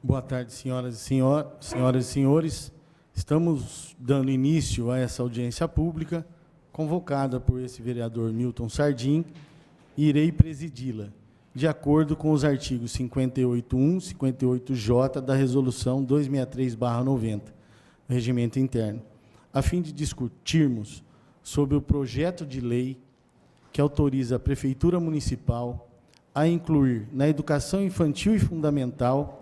Boa tarde, senhoras e senhores. Estamos dando início a essa audiência pública, convocada por esse vereador Milton Sardim, e irei presidi-la, de acordo com os artigos 58.1 e 58J da Resolução 263/90, do Regimento Interno, a fim de discutirmos sobre o projeto de lei que autoriza a Prefeitura Municipal a incluir na educação infantil e fundamental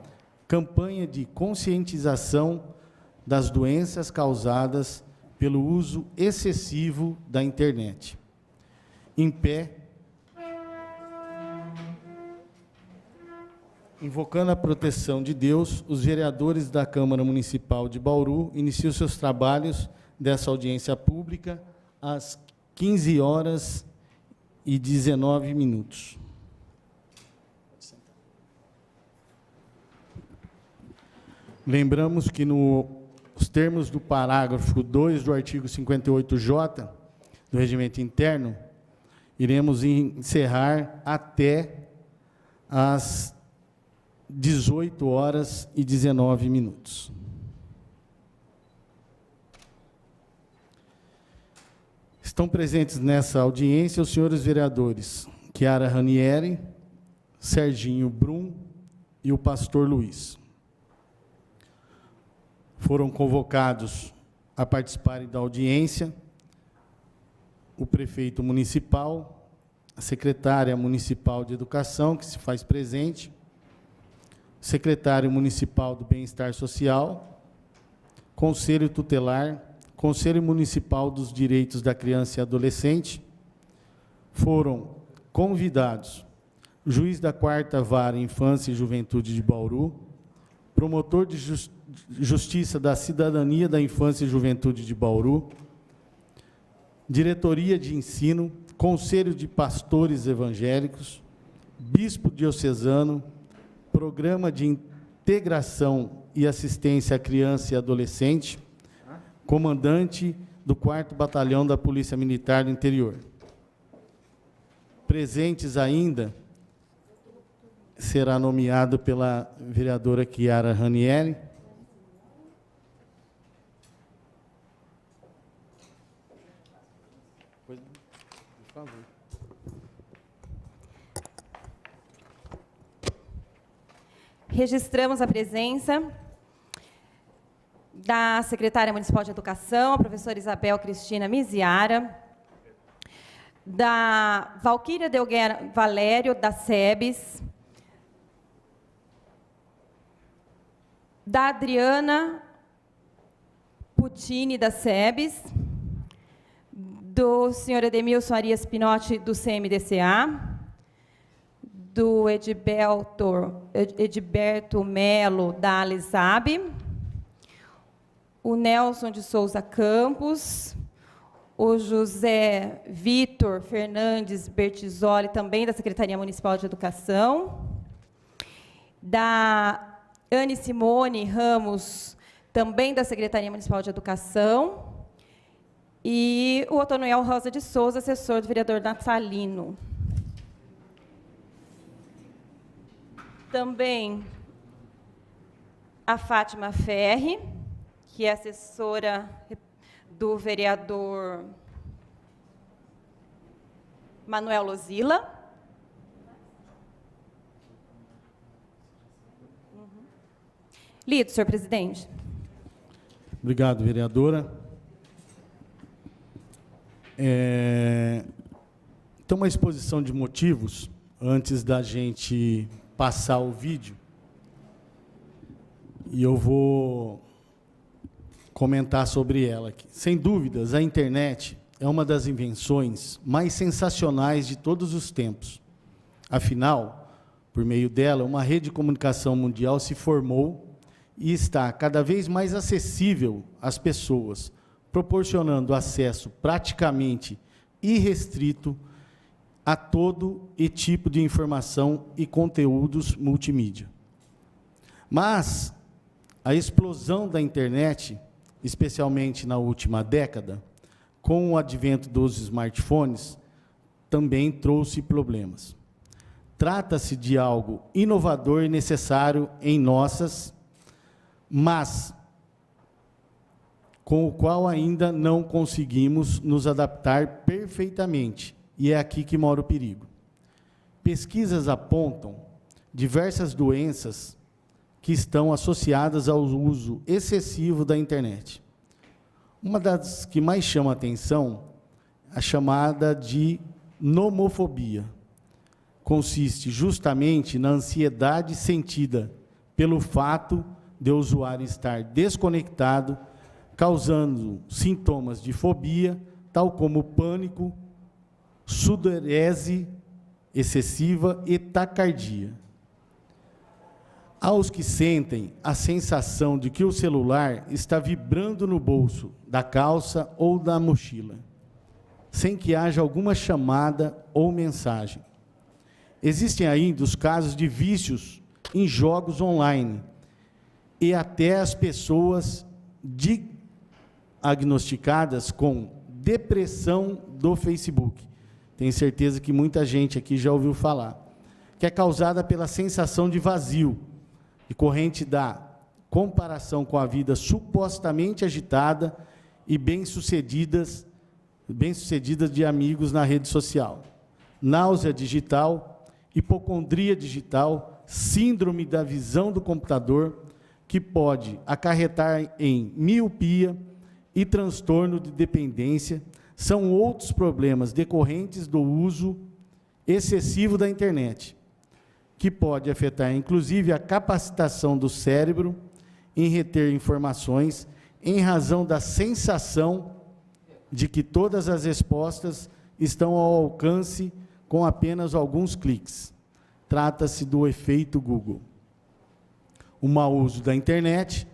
campanha de conscientização das doenças causadas pelo uso excessivo da internet. Em pé, invocando a proteção de Deus, os vereadores da Câmara Municipal de Bauru iniciam seus trabalhos dessa audiência pública às 15h19. Lembramos que, nos termos do parágrafo 2 do artigo 58J do Regimento Interno, iremos encerrar até às 18h19. Estão presentes nessa audiência os senhores vereadores Chiara Ranieri, Serginho Brum e o pastor Luiz. Foram convocados a participarem da audiência o prefeito municipal, a secretária municipal de educação, que se faz presente, o secretário municipal do Bem-Estar Social, conselho tutelar, conselho municipal dos direitos da criança e adolescente. Foram convidados o juiz da 4ª Vara Infância e Juventude de Bauru, promotor de Justiça da Cidadania da Infância e Juventude de Bauru, diretoria de ensino, conselho de pastores evangélicos, bispo diocesano, programa de integração e assistência à criança e adolescente, comandante do 4º Batalhão da Polícia Militar do Interior. Presentes ainda, será nomeado pela vereadora Chiara Ranieri. Por favor. Registramos a presença da secretária municipal de Educação, a professora Isabel Cristina Miziara, da Valquíria Delguer Valério, da SEBS, da Adriana Putini, da SEBS, do senhor Edemilson Arias Pinotti, do CMDCA, do Edilberto Melo, da Alisab, o Nelson de Souza Campos, o José Vitor Fernandes Bertizoli, também da Secretaria Municipal de Educação, da Anne Simone Ramos, também da Secretaria Municipal de Educação, e o Otoniel Rosa de Souza, assessor do vereador Natalino. Também a Fátima Ferri, que é assessora do vereador Manuel Lozila. Lido, senhor presidente. Obrigado, vereadora. Então, uma exposição de motivos, antes da gente passar o vídeo, e eu vou comentar sobre ela aqui. Sem dúvidas, a internet é uma das invenções mais sensacionais de todos os tempos. Afinal, por meio dela, uma rede de comunicação mundial se formou e está cada vez mais acessível às pessoas, proporcionando acesso praticamente irrestrito a todo e tipo de informação e conteúdos multimídia. Mas a explosão da internet, especialmente na última década, com o advento dos smartphones, também trouxe problemas. Trata-se de algo inovador e necessário em nossas, mas com o qual ainda não conseguimos nos adaptar perfeitamente, e é aqui que mora o perigo. Pesquisas apontam diversas doenças que estão associadas ao uso excessivo da internet. Uma das que mais chama a atenção, a chamada de nomofobia. Consiste justamente na ansiedade sentida pelo fato de o usuário estar desconectado, causando sintomas de fobia, tal como pânico, sudorese excessiva e taquicardia. Aos que sentem a sensação de que o celular está vibrando no bolso da calça ou da mochila, sem que haja alguma chamada ou mensagem. Existem ainda os casos de vícios em jogos online e até as pessoas diagnosticadas com depressão do Facebook. Tenho certeza que muita gente aqui já ouviu falar, que é causada pela sensação de vazio, decorrente da comparação com a vida supostamente agitada e bem-sucedidas de amigos na rede social. Náusea digital, hipocondria digital, síndrome da visão do computador, que pode acarretar em miopia e transtorno de dependência, são outros problemas decorrentes do uso excessivo da internet, que pode afetar, inclusive, a capacitação do cérebro em reter informações, em razão da sensação de que todas as respostas estão ao alcance com apenas alguns cliques. Trata-se do efeito Google. O mau uso da internet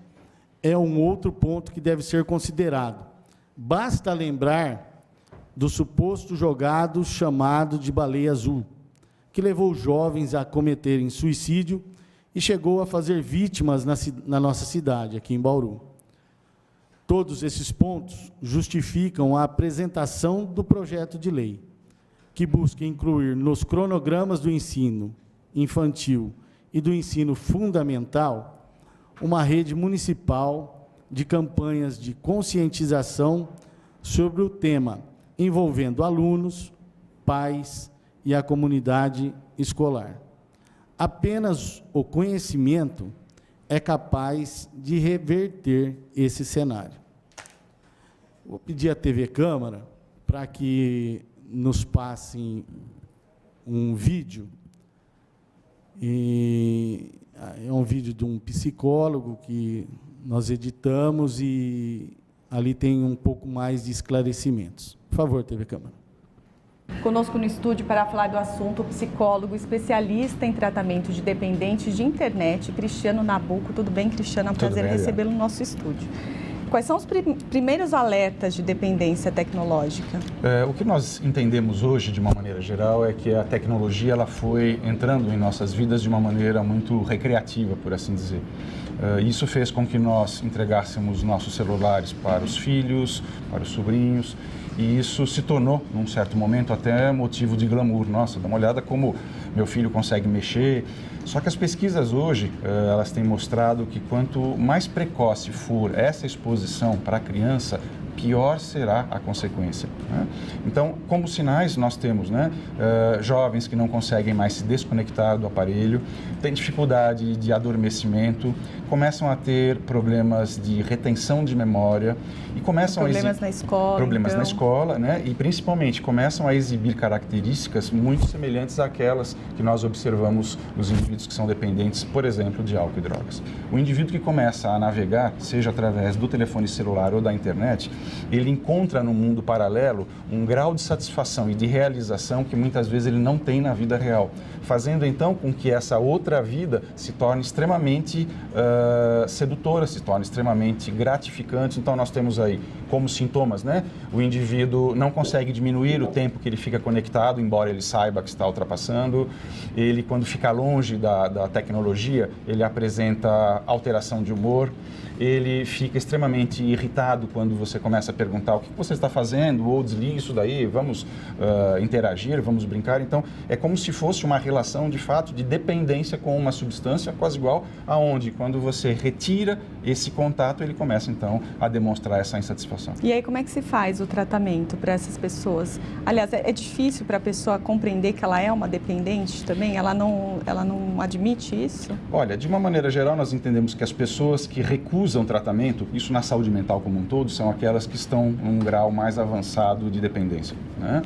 é um outro ponto que deve ser considerado. Basta lembrar do suposto jogado chamado de baleia azul, que levou jovens a cometerem suicídio e chegou a fazer vítimas na nossa cidade, aqui em Bauru. Todos esses pontos justificam a apresentação do projeto de lei, que busca incluir nos cronogramas do ensino infantil e do ensino fundamental uma rede municipal de campanhas de conscientização sobre o tema, envolvendo alunos, pais e a comunidade escolar. Apenas o conhecimento é capaz de reverter esse cenário. Vou pedir à TV Câmara para que nos passem um vídeo. É um vídeo de um psicólogo que nós editamos e ali tem um pouco mais de esclarecimentos. Por favor, TV Câmara. Conosco no estúdio para falar do assunto, o psicólogo especialista em tratamento de dependentes de internet, Cristiano Nabuco. Tudo bem, Cristiano? É um prazer recebê-lo no nosso estúdio. Quais são os primeiros alertas de dependência tecnológica? O que nós entendemos hoje, de uma maneira geral, é que a tecnologia ela foi entrando em nossas vidas de uma maneira muito recreativa, por assim dizer. Isso fez com que nós entregássemos nossos celulares para os filhos, para os sobrinhos, e isso se tornou, num certo momento, até motivo de glamour. Nossa, dá uma olhada como meu filho consegue mexer. Só que as pesquisas hoje, elas têm mostrado que quanto mais precoce for essa exposição para a criança, pior será a consequência, né? Então, como sinais, nós temos, né, jovens que não conseguem mais se desconectar do aparelho, têm dificuldade de adormecimento, começam a ter problemas de retenção de memória e começam problemas na escola, problemas na escola, né? E principalmente começam a exibir características muito semelhantes àquelas que nós observamos nos indivíduos que são dependentes, por exemplo, de álcool e drogas. O indivíduo que começa a navegar, seja através do telefone celular ou da internet, ele encontra no mundo paralelo um grau de satisfação e de realização que muitas vezes ele não tem na vida real, fazendo então com que essa outra vida se torne extremamente sedutora, se torne extremamente gratificante. Então nós temos aí como sintomas, né? O indivíduo não consegue diminuir o tempo que ele fica conectado, embora ele saiba que está ultrapassando. Ele, quando fica longe da tecnologia, ele apresenta alteração de humor. Ele fica extremamente irritado quando você começa começa a perguntar o que você está fazendo, ou desligue isso daí, vamos interagir, vamos brincar. Então, é como se fosse uma relação, de fato, de dependência com uma substância quase igual, aonde, quando você retira esse contato, ele começa, então, a demonstrar essa insatisfação. E aí, como é que se faz o tratamento para essas pessoas? Aliás, é difícil para a pessoa compreender que ela é uma dependente também? Ela não admite isso? Olha, de uma maneira geral, nós entendemos que as pessoas que recusam tratamento, isso na saúde mental como um todo, são aquelas que estão num grau mais avançado de dependência, né?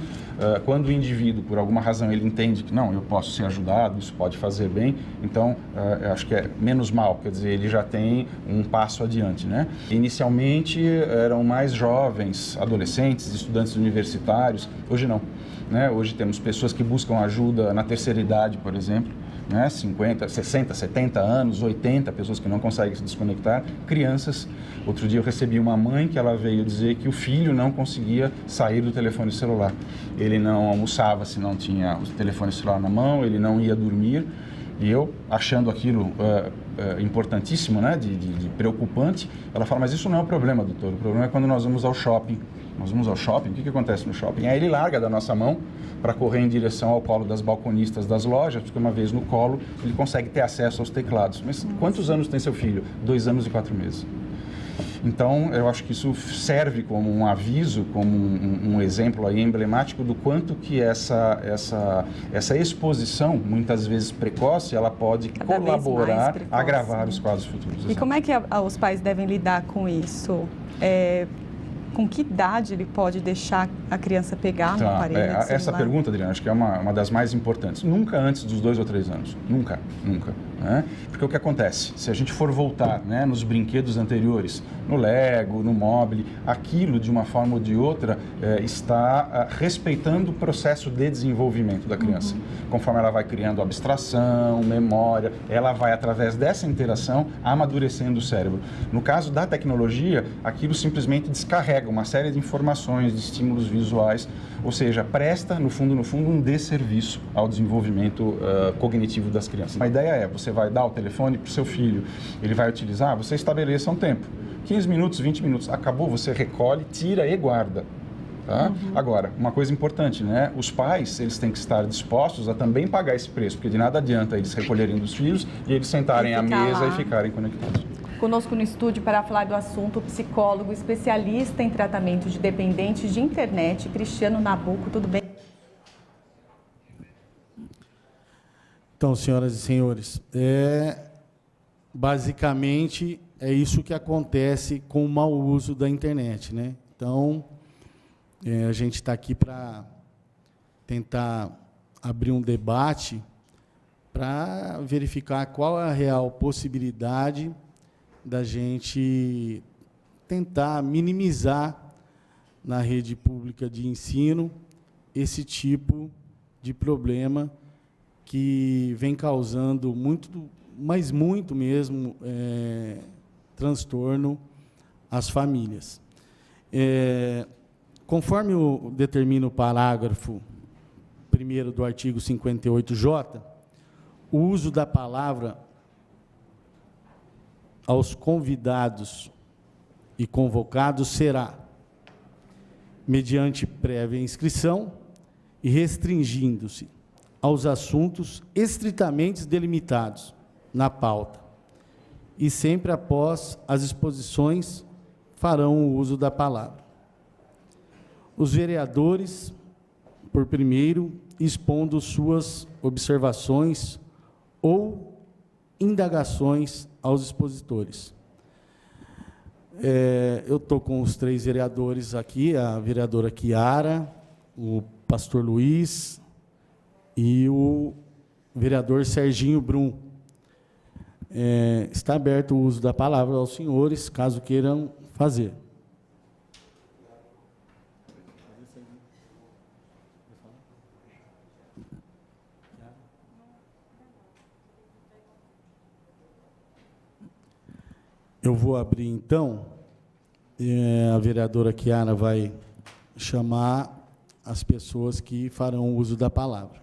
Quando o indivíduo, por alguma razão, ele entende que não, eu posso ser ajudado, isso pode fazer bem, então, eu acho que é menos mal, quer dizer, ele já tem um passo adiante, né? Inicialmente, eram mais jovens, adolescentes, estudantes universitários, hoje não, né? Hoje temos pessoas que buscam ajuda na terceira idade, por exemplo, né? 50, 60, 70 anos, 80, pessoas que não conseguem se desconectar, crianças. Outro dia eu recebi uma mãe que ela veio dizer que o filho não conseguia sair do telefone celular. Ele não almoçava se não tinha o telefone celular na mão, ele não ia dormir. E eu, achando aquilo importantíssimo, né, de preocupante, ela fala, mas isso não é o problema, doutor. O problema é quando nós vamos ao shopping. Nós vamos ao shopping, o que acontece no shopping? Aí ele larga da nossa mão para correr em direção ao colo das balconistas das lojas, porque uma vez no colo ele consegue ter acesso aos teclados. Mas quantos anos tem seu filho? 2 anos e 4 meses. Então, eu acho que isso serve como um aviso, como um exemplo aí emblemático do quanto que essa exposição, muitas vezes precoce, ela pode colaborar a agravar os quadros futuros. E como é que os pais devem lidar com isso? Com que idade ele pode deixar a criança pegar no aparelho de celular? Essa pergunta, Adriana, acho que é uma das mais importantes. Nunca antes dos 2 ou 3 anos. Nunca, nunca. Né? Porque o que acontece? Se a gente for voltar, né, nos brinquedos anteriores, no Lego, no Mobile, aquilo, de uma forma ou de outra, está respeitando o processo de desenvolvimento da criança. Conforme ela vai criando abstração, memória, ela vai, através dessa interação, amadurecendo o cérebro. No caso da tecnologia, aquilo simplesmente descarrega uma série de informações, de estímulos visuais, ou seja, presta, no fundo, um desserviço ao desenvolvimento cognitivo das crianças. A ideia é, você vai dar o telefone para o seu filho, ele vai utilizar, você estabeleça um tempo, 15 minutos, 20 minutos, acabou, você recolhe, tira e guarda. Tá? Agora, uma coisa importante, né? Os pais, eles têm que estar dispostos a também pagar esse preço, porque de nada adianta eles recolherem dos filhos e eles sentarem à mesa e ficarem conectados. Conosco no estúdio para falar do assunto, o psicólogo especialista em tratamento de dependentes de internet, Cristiano Nabuco. Tudo bem? Então, senhoras e senhores, basicamente é isso que acontece com o mau uso da internet, né? Então, a gente está aqui para tentar abrir um debate para verificar qual é a real possibilidade da gente tentar minimizar na rede pública de ensino esse tipo de problema que vem causando muito, mas muito mesmo, transtorno às famílias. Conforme determina o parágrafo 1º do artigo 58J, o uso da palavra aos convidados e convocados será mediante prévia inscrição e restringindo-se aos assuntos estritamente delimitados na pauta, e sempre após as exposições farão o uso da palavra. Os vereadores, por primeiro, expondo suas observações ou indagações aos expositores. Eu estou com os 3 vereadores aqui, a vereadora Chiara, o pastor Luiz e o vereador Serginho Brum. Está aberto o uso da palavra aos senhores, caso queiram fazer. Eu vou abrir, então, a vereadora Chiara vai chamar as pessoas que farão uso da palavra.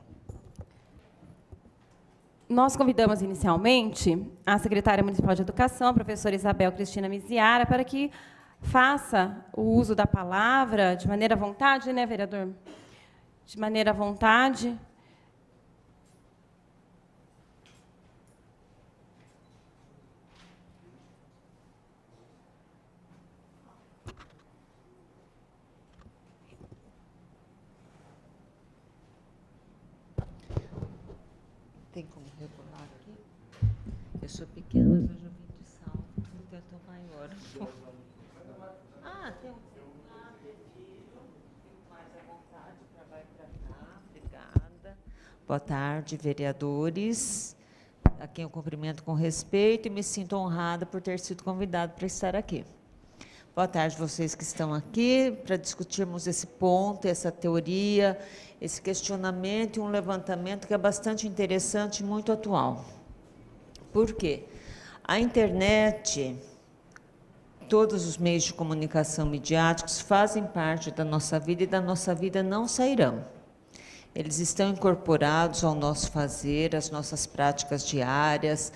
Nós convidamos inicialmente a secretária municipal de Educação, a professora Isabel Cristina Miziara, para que faça o uso da palavra de maneira à vontade, né, vereador? De maneira à vontade. Tem como regular aqui? Eu sou pequena, mas eu já vim de salto, então eu estou maior. Ah, tem um mais à vontade, vai para cá. Obrigada. Boa tarde, vereadores, a quem eu cumprimento com respeito e me sinto honrada por ter sido convidado para estar aqui. Boa tarde, vocês que estão aqui, para discutirmos esse ponto, essa teoria, esse questionamento e um levantamento que é bastante interessante e muito atual. Por quê? A internet, todos os meios de comunicação midiáticos fazem parte da nossa vida e da nossa vida não sairão. Eles estão incorporados ao nosso fazer, às nossas práticas diárias.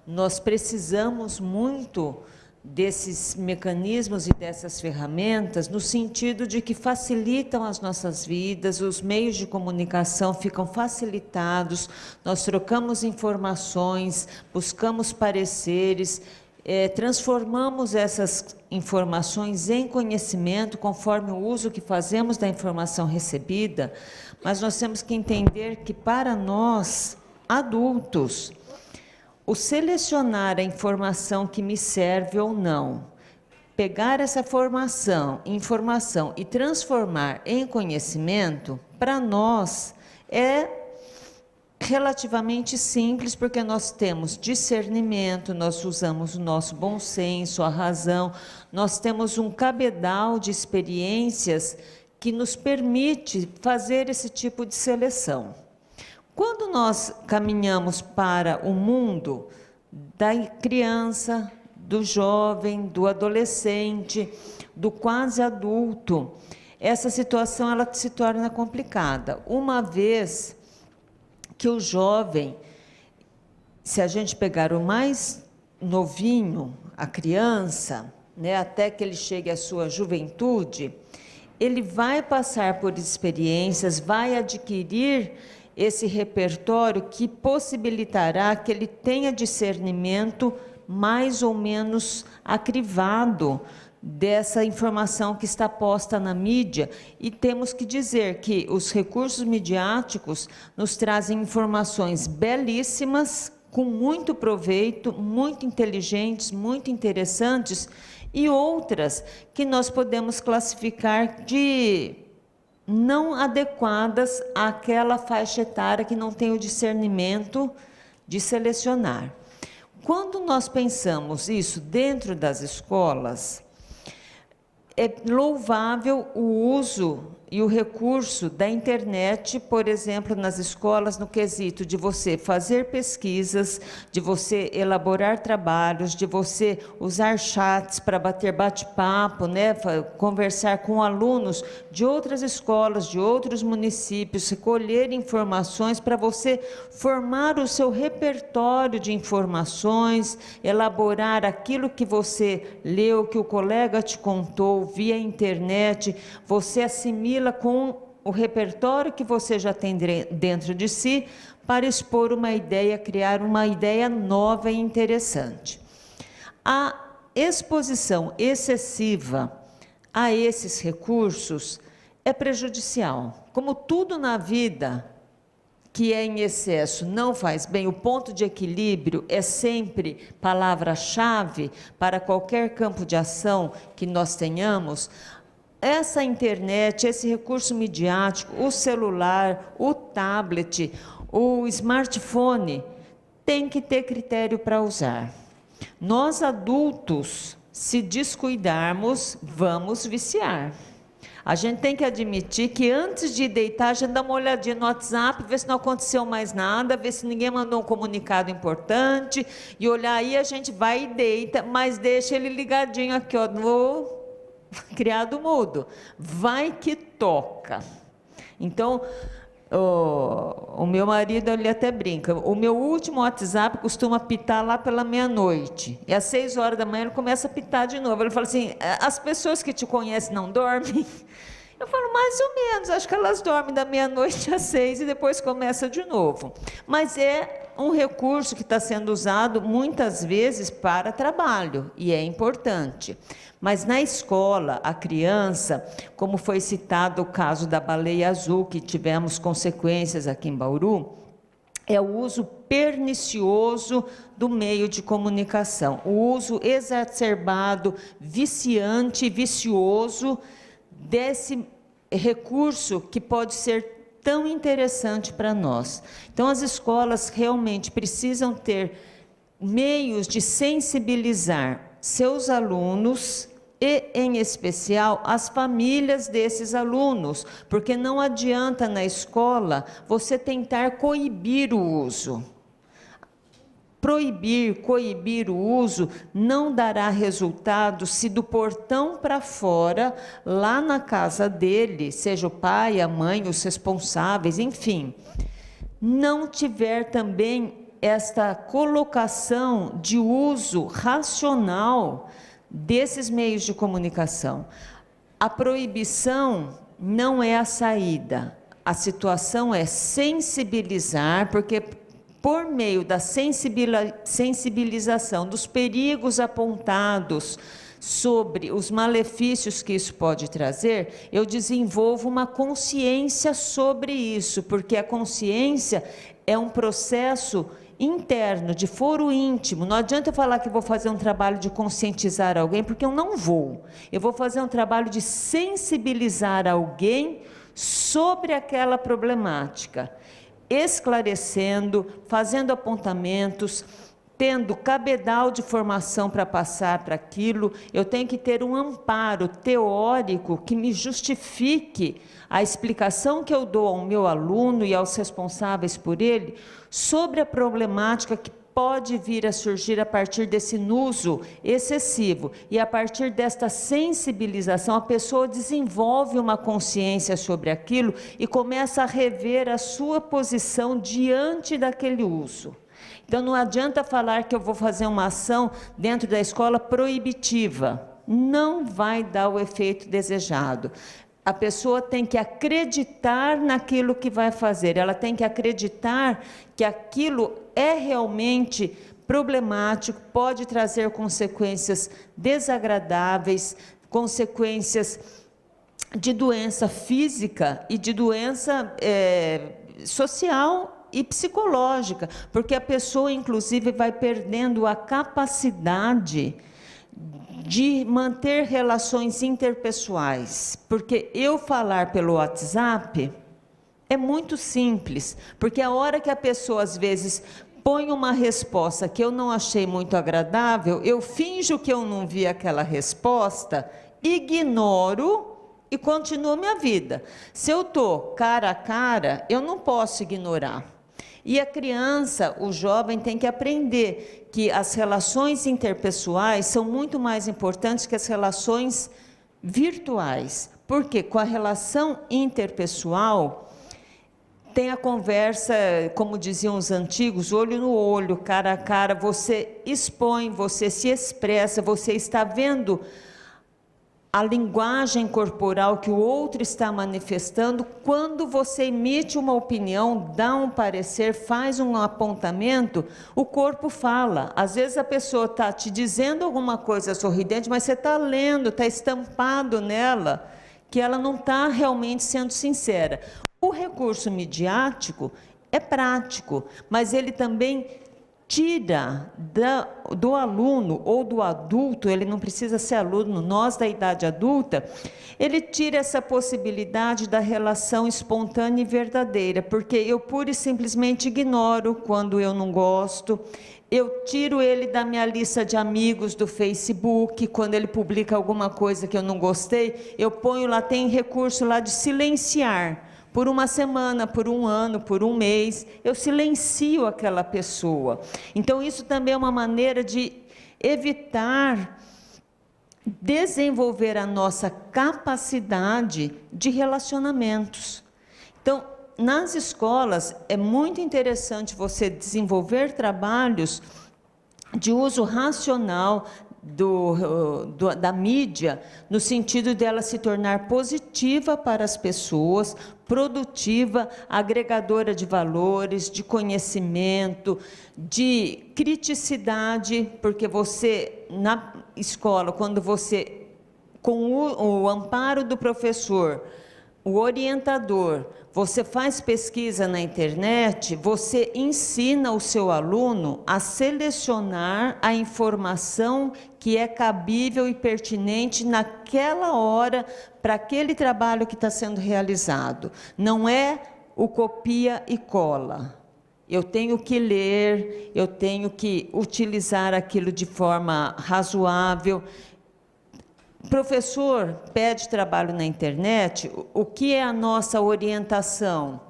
Nós precisamos muito desses mecanismos e dessas ferramentas, no sentido de que facilitam as nossas vidas, os meios de comunicação ficam facilitados, nós trocamos informações, buscamos pareceres, transformamos essas informações em conhecimento, conforme o uso que fazemos da informação recebida, mas nós temos que entender que, para nós, adultos, o selecionar a informação que me serve ou não, pegar essa informação e transformar em conhecimento, para nós é relativamente simples, porque nós temos discernimento, nós usamos o nosso bom senso, a razão, nós temos um cabedal de experiências que nos permite fazer esse tipo de seleção. Quando nós caminhamos para o mundo da criança, do jovem, do adolescente, do quase adulto, essa situação ela se torna complicada. Uma vez que o jovem, se a gente pegar o mais novinho, a criança, né, até que ele chegue à sua juventude, ele vai passar por experiências, vai adquirir esse repertório que possibilitará que ele tenha discernimento mais ou menos acrivado dessa informação que está posta na mídia, e temos que dizer que os recursos midiáticos nos trazem informações belíssimas, com muito proveito, muito inteligentes, muito interessantes, e outras que nós podemos classificar de não adequadas àquela faixa etária que não tem o discernimento de selecionar. Quando nós pensamos isso dentro das escolas, é louvável o uso e o recurso da internet, por exemplo, nas escolas, no quesito de você fazer pesquisas, de você elaborar trabalhos, de você usar chats para bater bate-papo, né, conversar com alunos de outras escolas, de outros municípios, recolher informações para você formar o seu repertório de informações, elaborar aquilo que você leu, que o colega te contou via internet, você assimila com o repertório que você já tem dentro de si para expor uma ideia, criar uma ideia nova e interessante. A exposição excessiva a esses recursos é prejudicial. Como tudo na vida que é em excesso não faz bem, o ponto de equilíbrio é sempre palavra-chave para qualquer campo de ação que nós tenhamos. Essa internet, esse recurso midiático, o celular, o tablet, o smartphone, tem que ter critério para usar. Nós adultos, se descuidarmos, vamos viciar. A gente tem que admitir que antes de deitar, a gente dá uma olhadinha no WhatsApp, ver se não aconteceu mais nada, ver se ninguém mandou um comunicado importante, e olhar aí, a gente vai e deita, mas deixa ele ligadinho aqui, ó, no criado mudo. Vai que toca. Então, o meu marido, ele até brinca, o meu último WhatsApp costuma pitar lá pela meia-noite, e às 6 horas da manhã ele começa a pitar de novo. Ele fala assim, as pessoas que te conhecem não dormem? Eu falo, mais ou menos, acho que elas dormem da meia-noite às 6 e depois começa de novo. Mas é um recurso que está sendo usado muitas vezes para trabalho, e é importante. Mas na escola, a criança, como foi citado o caso da baleia azul, que tivemos consequências aqui em Bauru, é o uso pernicioso do meio de comunicação, o uso exacerbado, viciante, vicioso desse recurso que pode ser tão interessante para nós. Então, as escolas realmente precisam ter meios de sensibilizar seus alunos e, em especial, as famílias desses alunos, porque não adianta na escola você tentar coibir o uso. Proibir, coibir o uso não dará resultado se do portão para fora, lá na casa dele, seja o pai, a mãe, os responsáveis, enfim, não tiver também esta colocação de uso racional desses meios de comunicação. A proibição não é a saída, a situação é sensibilizar, porque por meio da sensibilização dos perigos apontados sobre os malefícios que isso pode trazer, eu desenvolvo uma consciência sobre isso, porque a consciência é um processo interno, de foro íntimo. Não adianta eu falar que vou fazer um trabalho de conscientizar alguém, porque eu não vou. Eu vou fazer um trabalho de sensibilizar alguém sobre aquela problemática, esclarecendo, fazendo apontamentos, tendo cabedal de formação para passar para aquilo. Eu tenho que ter um amparo teórico que me justifique a explicação que eu dou ao meu aluno e aos responsáveis por ele sobre a problemática que pode vir a surgir a partir desse uso excessivo. E a partir desta sensibilização, a pessoa desenvolve uma consciência sobre aquilo e começa a rever a sua posição diante daquele uso. Então, não adianta falar que eu vou fazer uma ação dentro da escola proibitiva. Não vai dar o efeito desejado. A pessoa tem que acreditar naquilo que vai fazer, ela tem que acreditar que aquilo é realmente problemático, pode trazer consequências desagradáveis, consequências de doença física e de doença social e psicológica, porque a pessoa, inclusive, vai perdendo a capacidade de manter relações interpessoais, porque eu falar pelo WhatsApp é muito simples, porque a hora que a pessoa, às vezes, põe uma resposta que eu não achei muito agradável, eu finjo que eu não vi aquela resposta, ignoro e continuo minha vida. Se eu estou cara a cara, eu não posso ignorar. E a criança, o jovem, tem que aprender que as relações interpessoais são muito mais importantes que as relações virtuais. Porque com a relação interpessoal, tem a conversa, como diziam os antigos, olho no olho, cara a cara, você expõe, você se expressa, você está vendo a linguagem corporal que o outro está manifestando. Quando você emite uma opinião, dá um parecer, faz um apontamento, o corpo fala. Às vezes a pessoa está te dizendo alguma coisa sorridente, mas você está lendo, está estampado nela, que ela não está realmente sendo sincera. O recurso midiático é prático, mas ele também tira do aluno ou do adulto, ele não precisa ser aluno, nós da idade adulta, ele tira essa possibilidade da relação espontânea e verdadeira, porque eu pura e simplesmente ignoro quando eu não gosto, eu tiro ele da minha lista de amigos do Facebook, quando ele publica alguma coisa que eu não gostei, eu ponho lá, tem recurso lá de silenciar, por uma semana, por um ano, por um mês, eu silencio aquela pessoa. Então, isso também é uma maneira de evitar desenvolver a nossa capacidade de relacionamentos. Então, nas escolas, é muito interessante você desenvolver trabalhos de uso racional da mídia, no sentido dela se tornar positiva para as pessoas, produtiva, agregadora de valores, de conhecimento, de criticidade, porque você, na escola, quando você, com o amparo do professor, o orientador, você faz pesquisa na internet, você ensina o seu aluno a selecionar a informação que é cabível e pertinente naquela hora para aquele trabalho que está sendo realizado. Não é o copia e cola. Eu tenho que ler, eu tenho que utilizar aquilo de forma razoável. Professor pede trabalho na internet, o que é a nossa orientação?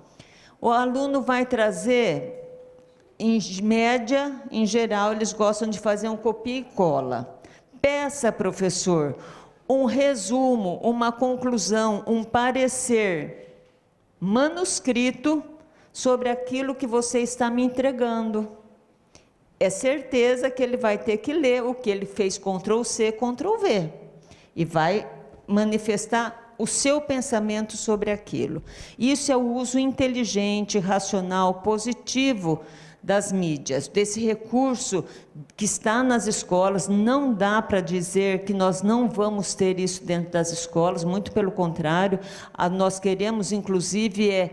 O aluno vai trazer, em média, em geral, eles gostam de fazer um copia e cola. Peça, professor, um resumo, uma conclusão, um parecer manuscrito sobre aquilo que você está me entregando. É certeza que ele vai ter que ler o que ele fez Ctrl+C, Ctrl+V. E vai manifestar o seu pensamento sobre aquilo. Isso é o uso inteligente, racional, positivo das mídias, desse recurso que está nas escolas. Não dá para dizer que nós não vamos ter isso dentro das escolas, muito pelo contrário, nós queremos, inclusive,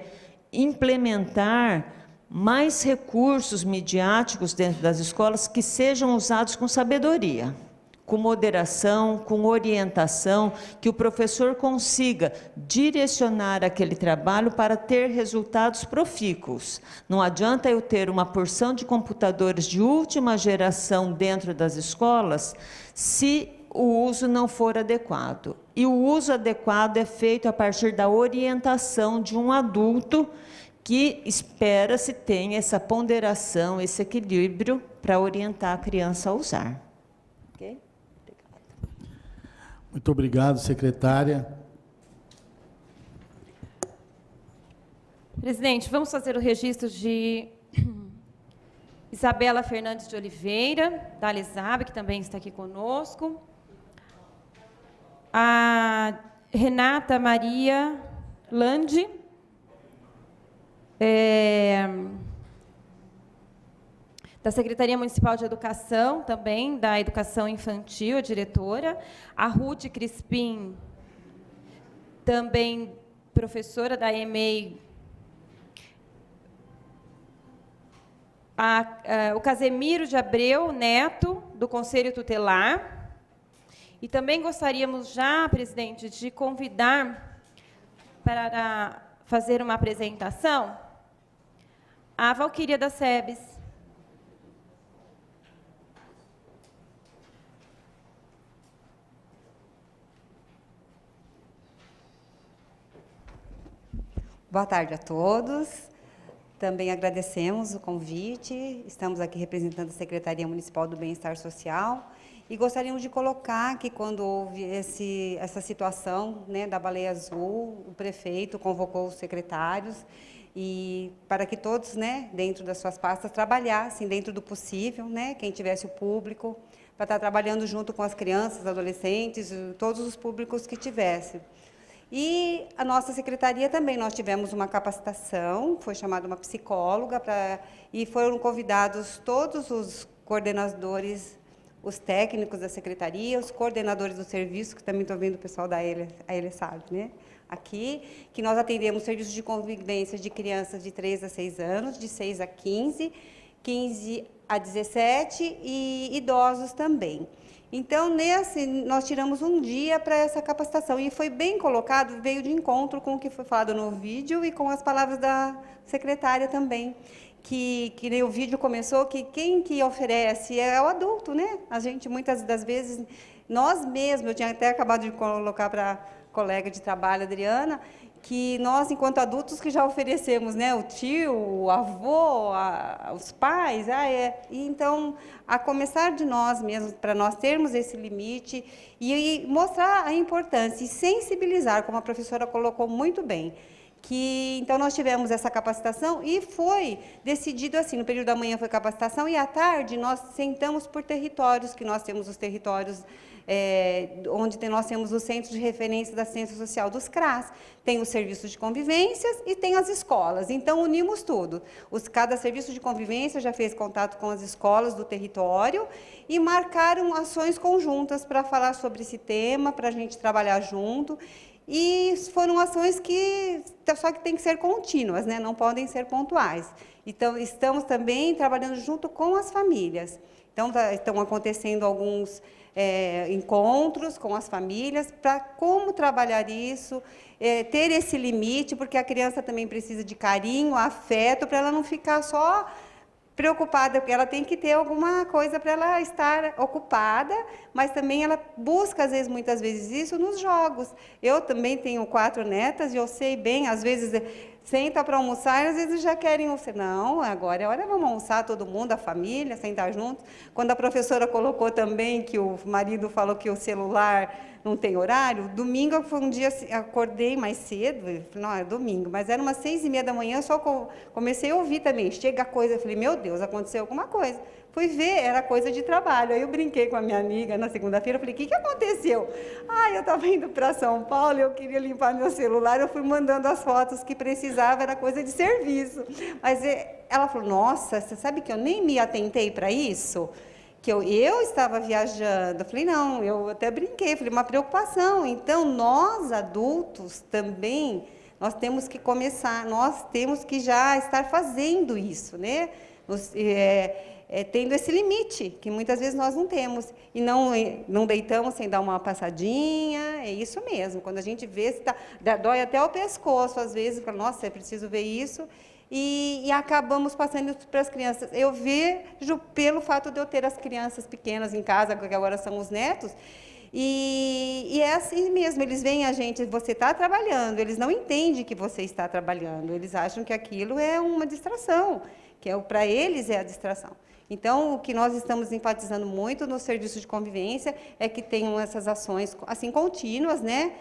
implementar mais recursos midiáticos dentro das escolas que sejam usados com sabedoria, com moderação, com orientação, que o professor consiga direcionar aquele trabalho para ter resultados profícuos. Não adianta eu ter uma porção de computadores de última geração dentro das escolas se o uso não for adequado. E o uso adequado é feito a partir da orientação de um adulto que espera-se tenha essa ponderação, esse equilíbrio para orientar a criança a usar. Ok? Muito obrigado, secretária. Presidente, vamos fazer o registro de Isabela Fernandes de Oliveira, da Alisab, que também está aqui conosco. A Renata Maria Landi, da Secretaria Municipal de Educação, também, da Educação Infantil, a diretora. A Ruth Crispim, também professora da EMEI. O Casemiro de Abreu Neto, do Conselho Tutelar. E também gostaríamos já, presidente, de convidar para fazer uma apresentação a Valquíria da SEBS. Boa tarde a todos. Também agradecemos o convite. Estamos aqui representando a Secretaria Municipal do Bem-Estar Social e gostaríamos de colocar que, quando houve essa situação, né, da baleia azul, o prefeito convocou os secretários e para que todos, né, dentro das suas pastas, trabalhassem dentro do possível, né, quem tivesse o público, para estar trabalhando junto com as crianças, adolescentes, todos os públicos que tivessem. E a nossa secretaria também, nós tivemos uma capacitação, foi chamada uma psicóloga, e foram convidados todos os coordenadores, os técnicos da secretaria, os coordenadores do serviço, que também estou vendo o pessoal da ELESAB, né? Aqui, que nós atendemos serviços de convivência de crianças de 3 a 6 anos, de 6 a 15, 15 a 17 e idosos também. Então, nós tiramos um dia para essa capacitação, e foi bem colocado, veio de encontro com o que foi falado no vídeo e com as palavras da secretária também, que nem o vídeo começou, que quem que oferece é o adulto, né? A gente, muitas das vezes, nós mesmos, eu tinha até acabado de colocar para a colega de trabalho, Adriana, que nós, enquanto adultos, que já oferecemos, né, o tio, o avô, os pais, e então, a começar de nós mesmos, para nós termos esse limite e mostrar a importância e sensibilizar, como a professora colocou muito bem, Então nós tivemos essa capacitação e foi decidido assim, no período da manhã foi capacitação e à tarde nós sentamos por territórios, que nós temos os territórios onde nós temos os centros de referência da assistência social dos CRAS, tem os serviços de convivências e tem as escolas, então unimos tudo. Cada serviço de convivência já fez contato com as escolas do território e marcaram ações conjuntas para falar sobre esse tema, para a gente trabalhar junto. E foram ações só que tem que ser contínuas, né? Não podem ser pontuais. Então, estamos também trabalhando junto com as famílias. Então, estão acontecendo alguns encontros com as famílias para como trabalhar isso, ter esse limite, porque a criança também precisa de carinho, afeto, para ela não ficar só preocupada, porque ela tem que ter alguma coisa para ela estar ocupada, mas também ela busca, muitas vezes, isso nos jogos. Eu também tenho 4 netas e eu sei bem, às vezes, senta para almoçar e às vezes já querem almoçar. Não, agora é hora, vamos almoçar todo mundo, a família, sentar juntos. Quando a professora colocou também que o marido falou que o celular não tem horário, domingo foi um dia, acordei mais cedo, falei, não, é domingo, mas era umas 6h30 da manhã, só comecei a ouvir também, chega coisa, eu falei, meu Deus, aconteceu alguma coisa. Fui ver, era coisa de trabalho. Aí eu brinquei com a minha amiga na segunda-feira, falei, o que aconteceu? Eu estava indo para São Paulo, eu queria limpar meu celular, eu fui mandando as fotos que precisava, era coisa de serviço. Mas ela falou, nossa, você sabe que eu nem me atentei para isso? Que eu estava viajando. Eu falei, não, eu até brinquei, falei, uma preocupação. Então, nós adultos também, nós temos que começar, nós temos que já estar fazendo isso, né? Tendo esse limite, que muitas vezes nós não temos, e não deitamos sem dar uma passadinha, é isso mesmo, quando a gente vê, dói até o pescoço, às vezes, fala, nossa, eu preciso ver isso, e acabamos passando isso para as crianças. Eu vejo pelo fato de eu ter as crianças pequenas em casa, que agora são os netos, e é assim mesmo, eles veem a gente, você está trabalhando, eles não entendem que você está trabalhando, eles acham que aquilo é uma distração, que para eles é a distração. Então, o que nós estamos enfatizando muito no serviço de convivência é que tenham essas ações assim contínuas, né,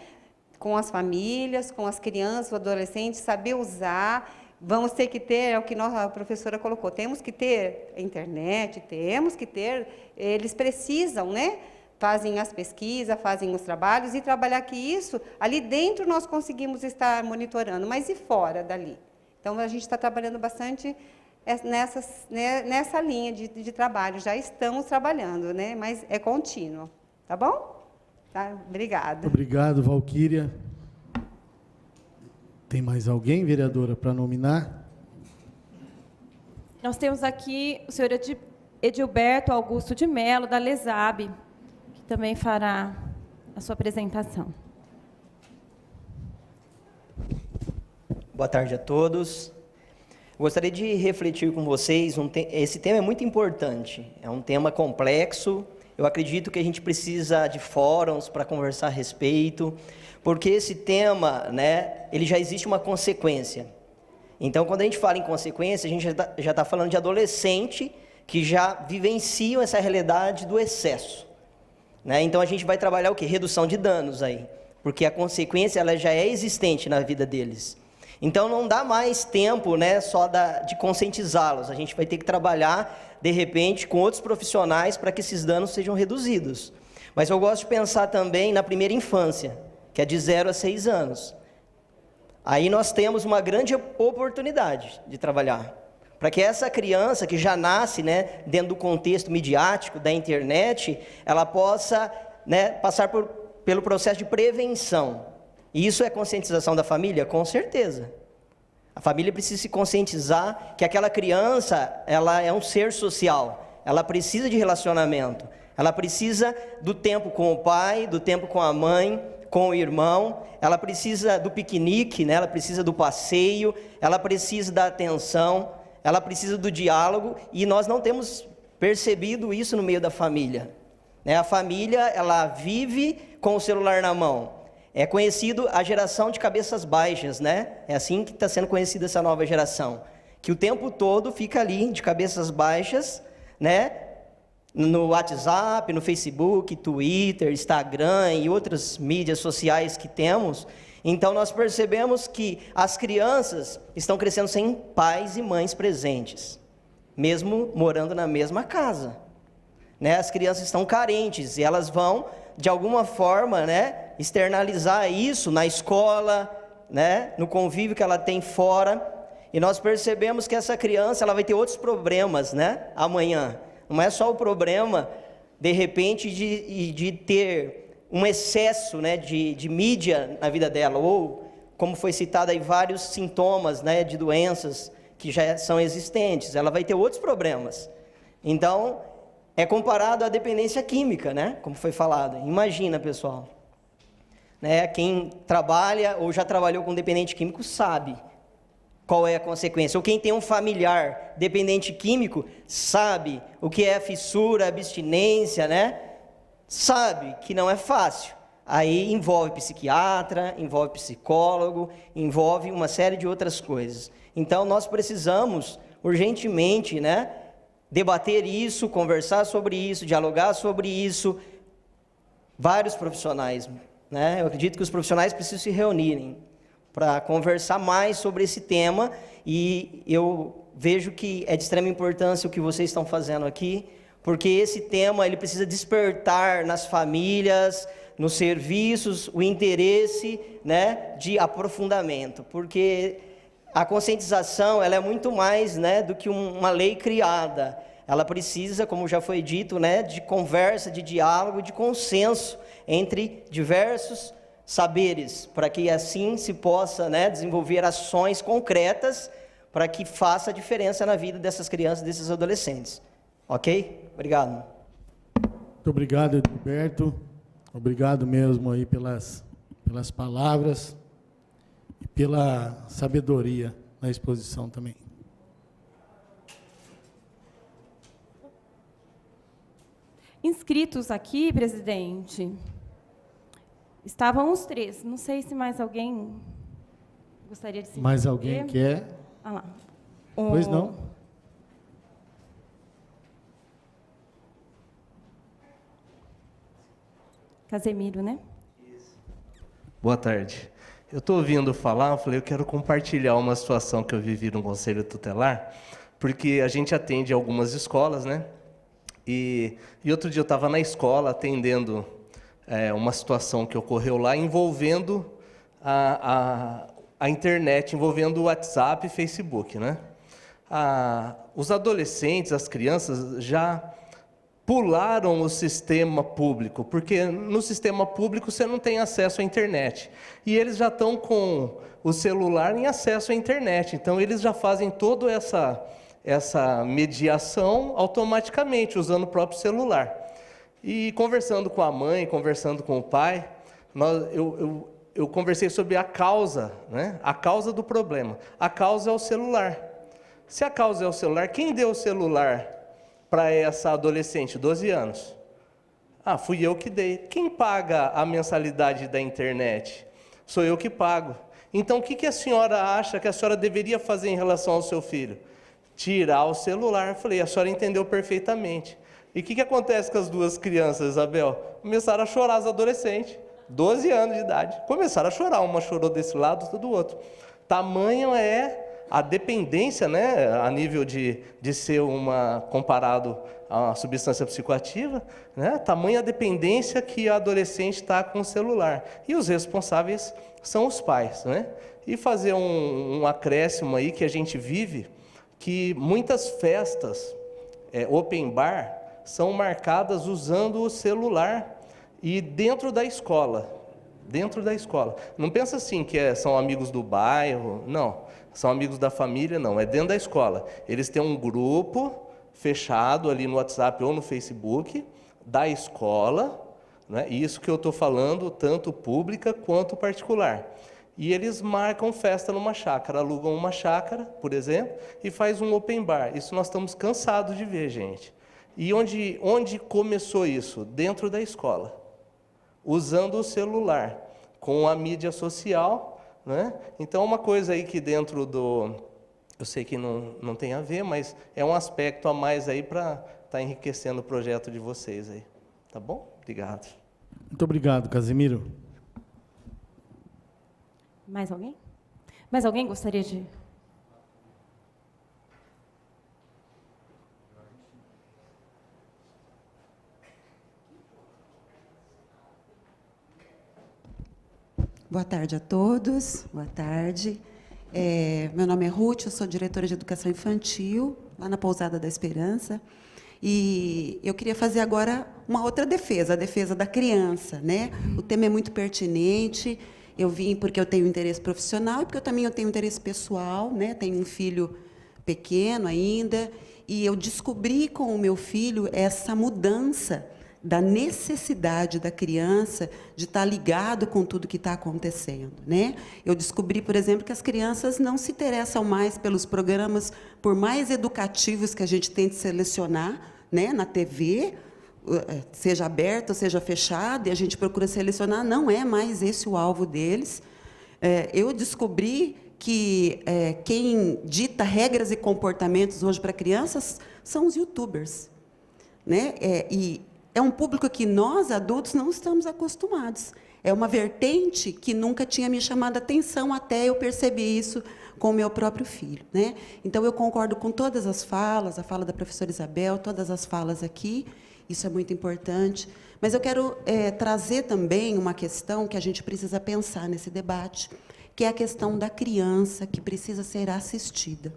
com as famílias, com as crianças, os adolescentes, saber usar. Vamos ter que ter, é o que a professora colocou, temos que ter internet, temos que ter, eles precisam, né? Fazem as pesquisas, fazem os trabalhos, e trabalhar que isso, ali dentro nós conseguimos estar monitorando, mas e fora dali? Então, a gente está trabalhando bastante nessa linha de trabalho, já estamos trabalhando, né? Mas é contínuo, tá bom? Tá? Obrigada. Obrigado, Valquíria. Tem mais alguém, vereadora, para nominar? Nós temos aqui o senhor Edilberto Augusto de Mello, da Lesab, que também fará a sua apresentação. Boa tarde a todos. Gostaria de refletir com vocês, esse tema é muito importante, é um tema complexo, eu acredito que a gente precisa de fóruns para conversar a respeito, porque esse tema, né, ele já existe uma consequência. Então, quando a gente fala em consequência, a gente já está falando de adolescente que já vivenciam essa realidade do excesso, né? Então, a gente vai trabalhar o quê? Redução de danos aí, porque a consequência ela já é existente na vida deles. Então, não dá mais tempo, né, só de conscientizá-los. A gente vai ter que trabalhar, de repente, com outros profissionais para que esses danos sejam reduzidos. Mas eu gosto de pensar também na primeira infância, que é de 0 a 6 anos. Aí nós temos uma grande oportunidade de trabalhar, para que essa criança que já nasce, né, dentro do contexto midiático, da internet, ela possa, né, passar pelo processo de prevenção. E isso é conscientização da família? Com certeza. A família precisa se conscientizar que aquela criança, ela é um ser social, ela precisa de relacionamento, ela precisa do tempo com o pai, do tempo com a mãe, com o irmão, ela precisa do piquenique, né? Ela precisa do passeio, ela precisa da atenção, ela precisa do diálogo, e nós não temos percebido isso no meio da família, né? A família, ela vive com o celular na mão. É conhecido a geração de cabeças baixas, né? É assim que está sendo conhecida essa nova geração, que o tempo todo fica ali de cabeças baixas, né? No WhatsApp, no Facebook, Twitter, Instagram e outras mídias sociais que temos. Então, nós percebemos que as crianças estão crescendo sem pais e mães presentes, mesmo morando na mesma casa. Né? As crianças estão carentes e elas vão, de alguma forma, né, externalizar isso na escola, né, no convívio que ela tem fora. E nós percebemos que essa criança ela vai ter outros problemas, né, amanhã. Não é só o problema, de repente, de ter um excesso, né, de mídia na vida dela, ou, como foi citado aí, vários sintomas, né, de doenças que já são existentes. Ela vai ter outros problemas. Então, é comparado à dependência química, né, como foi falado. Imagina, pessoal. Né, quem trabalha ou já trabalhou com dependente químico sabe qual é a consequência. Ou quem tem um familiar dependente químico sabe o que é fissura, abstinência, né? Sabe que não é fácil. Aí envolve psiquiatra, envolve psicólogo, envolve uma série de outras coisas. Então, nós precisamos, urgentemente, né, debater isso, conversar sobre isso, dialogar sobre isso. Vários profissionais, né? Eu acredito que os profissionais precisam se reunirem para conversar mais sobre esse tema, e eu vejo que é de extrema importância o que vocês estão fazendo aqui, porque esse tema ele precisa despertar nas famílias, nos serviços, o interesse, né, de aprofundamento, porque a conscientização ela é muito mais, né, do que uma lei criada. Ela precisa, como já foi dito, né, de conversa, de diálogo, de consenso entre diversos saberes, para que assim se possa, né, desenvolver ações concretas para que faça a diferença na vida dessas crianças, desses adolescentes. Ok? Obrigado. Muito obrigado, Edilberto. Obrigado mesmo aí pelas palavras e pela sabedoria na exposição também. Inscritos aqui, presidente, estavam os 3. Não sei se mais alguém gostaria de se Mais alguém quer? Ah lá. Pois não? Casemiro, né? Boa tarde. Eu estou ouvindo falar, eu falei, eu quero compartilhar uma situação que eu vivi no Conselho Tutelar, porque a gente atende algumas escolas, né? E outro dia eu estava na escola atendendo uma situação que ocorreu lá envolvendo a internet, envolvendo o WhatsApp e Facebook, né? Os adolescentes, as crianças já pularam o sistema público, porque no sistema público você não tem acesso à internet. E eles já estão com o celular em acesso à internet, então eles já fazem toda essa mediação automaticamente, usando o próprio celular. E conversando com a mãe, conversando com o pai, eu conversei sobre a causa, né? A causa do problema. A causa é o celular. Se a causa é o celular, quem deu o celular para essa adolescente, 12 anos? Fui eu que dei. Quem paga a mensalidade da internet? Sou eu que pago. Então, o que a senhora acha que a senhora deveria fazer em relação ao seu filho? Tirar o celular. Falei, a senhora entendeu perfeitamente. E o que acontece com as duas crianças, Isabel? Começaram a chorar, as adolescentes, 12 anos de idade. Começaram a chorar, uma chorou desse lado, outra do outro. Tamanho é a dependência, né, a nível de ser comparado a uma substância psicoativa, né, tamanha dependência que a adolescente está com o celular. E os responsáveis são os pais, né? E fazer um acréscimo aí que a gente vive, que muitas festas, open bar, são marcadas usando o celular e dentro da escola. Dentro da escola. Não pensa assim que são amigos do bairro, não. São amigos da família, não. É dentro da escola. Eles têm um grupo fechado ali no WhatsApp ou no Facebook da escola, né? Isso que eu estou falando, tanto pública quanto particular. E eles marcam festa numa chácara, alugam uma chácara, por exemplo, e faz um open bar. Isso nós estamos cansados de ver, gente. E onde começou isso? Dentro da escola. Usando o celular, com a mídia social, né? Então, uma coisa aí que dentro eu sei que não tem a ver, mas é um aspecto a mais aí para estar enriquecendo o projeto de vocês aí. Tá bom? Obrigado. Muito obrigado, Casemiro. Mais alguém? Mais alguém gostaria de... Boa tarde a todos. Boa tarde. Meu nome é Ruth, eu sou diretora de Educação Infantil, lá na Pousada da Esperança. E eu queria fazer agora uma outra defesa, a defesa da criança, né? O tema é muito pertinente. Eu vim porque eu tenho interesse profissional e porque eu tenho interesse pessoal, né? Tenho um filho pequeno ainda, e eu descobri com o meu filho essa mudança da necessidade da criança de estar ligado com tudo que está acontecendo, né? Eu descobri, por exemplo, que as crianças não se interessam mais pelos programas, por mais educativos que a gente tente selecionar, né, na TV, seja aberta ou seja fechada, e a gente procura selecionar, não é mais esse o alvo deles. Eu descobri que quem dita regras e comportamentos hoje para crianças são os YouTubers, né? E é um público que nós, adultos, não estamos acostumados. É uma vertente que nunca tinha me chamado a atenção até eu perceber isso com o meu próprio filho, né? Então, eu concordo com todas as falas, a fala da professora Isabel, todas as falas aqui, isso é muito importante. Mas eu quero trazer também uma questão que a gente precisa pensar nesse debate, que é a questão da criança que precisa ser assistida.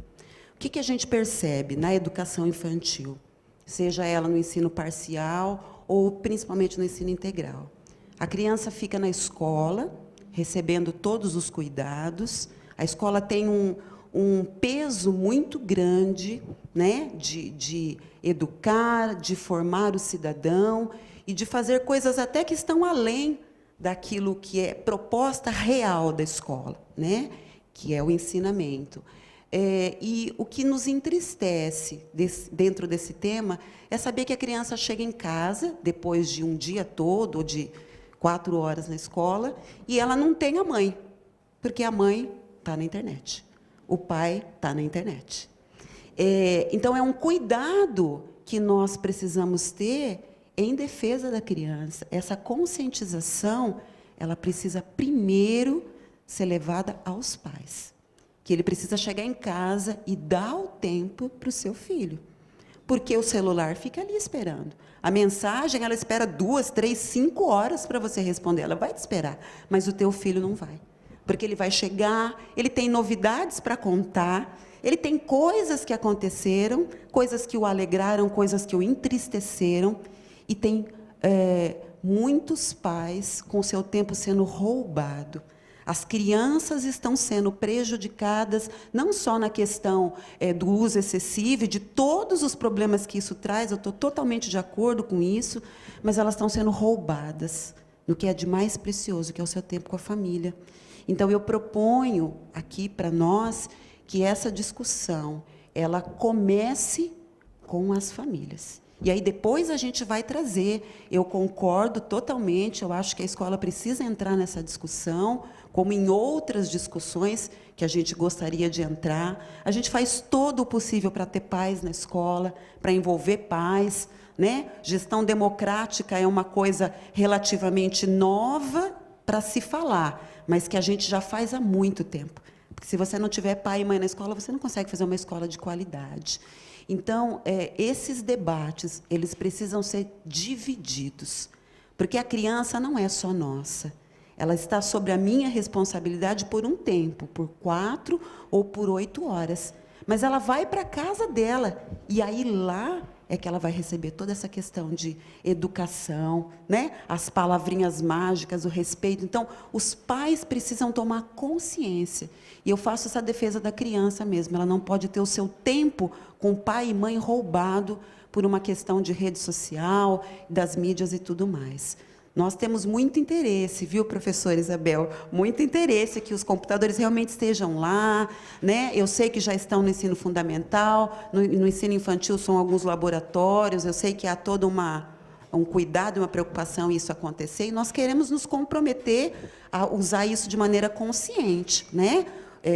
O que a gente percebe na educação infantil? Seja ela no ensino parcial ou principalmente no ensino integral. A criança fica na escola, recebendo todos os cuidados. A escola tem um peso muito grande, né, de educar, de formar o cidadão e de fazer coisas até que estão além daquilo que é proposta real da escola, né, que é o ensinamento. E o que nos entristece dentro desse tema é saber que a criança chega em casa, depois de um dia todo, ou de 4 horas na escola, e ela não tem a mãe, porque a mãe está na internet, o pai está na internet. Então, é um cuidado que nós precisamos ter em defesa da criança. Essa conscientização, ela precisa primeiro ser levada aos pais. Que ele precisa chegar em casa e dar o tempo para o seu filho. Porque o celular fica ali esperando. A mensagem, ela espera 2, 3, 5 horas para você responder. Ela vai te esperar, mas o teu filho não vai. Porque ele vai chegar, ele tem novidades para contar, ele tem coisas que aconteceram, coisas que o alegraram, coisas que o entristeceram, e tem muitos pais com seu tempo sendo roubado. As crianças estão sendo prejudicadas, não só na questão do uso excessivo e de todos os problemas que isso traz, eu estou totalmente de acordo com isso, mas elas estão sendo roubadas no que é de mais precioso, que é o seu tempo com a família. Então, eu proponho aqui para nós que essa discussão ela comece com as famílias. E aí depois a gente vai trazer, eu concordo totalmente, eu acho que a escola precisa entrar nessa discussão, como em outras discussões que a gente gostaria de entrar. A gente faz todo o possível para ter pais na escola, para envolver pais, né? Gestão democrática é uma coisa relativamente nova para se falar, mas que a gente já faz há muito tempo. Porque se você não tiver pai e mãe na escola, você não consegue fazer uma escola de qualidade. Então, esses debates, eles precisam ser divididos, porque a criança não é só nossa. Ela está sobre a minha responsabilidade por um tempo, por 4 ou por 8 horas. Mas ela vai para a casa dela, e aí lá é que ela vai receber toda essa questão de educação, né? As palavrinhas mágicas, o respeito. Então, os pais precisam tomar consciência. E eu faço essa defesa da criança mesmo. Ela não pode ter o seu tempo com pai e mãe roubado por uma questão de rede social, das mídias e tudo mais. Nós temos muito interesse, viu, professora Isabel? Muito interesse que os computadores realmente estejam lá, né? Eu sei que já estão no ensino fundamental, no ensino infantil são alguns laboratórios, eu sei que há todo um cuidado, uma preocupação isso acontecer, e nós queremos nos comprometer a usar isso de maneira consciente, né?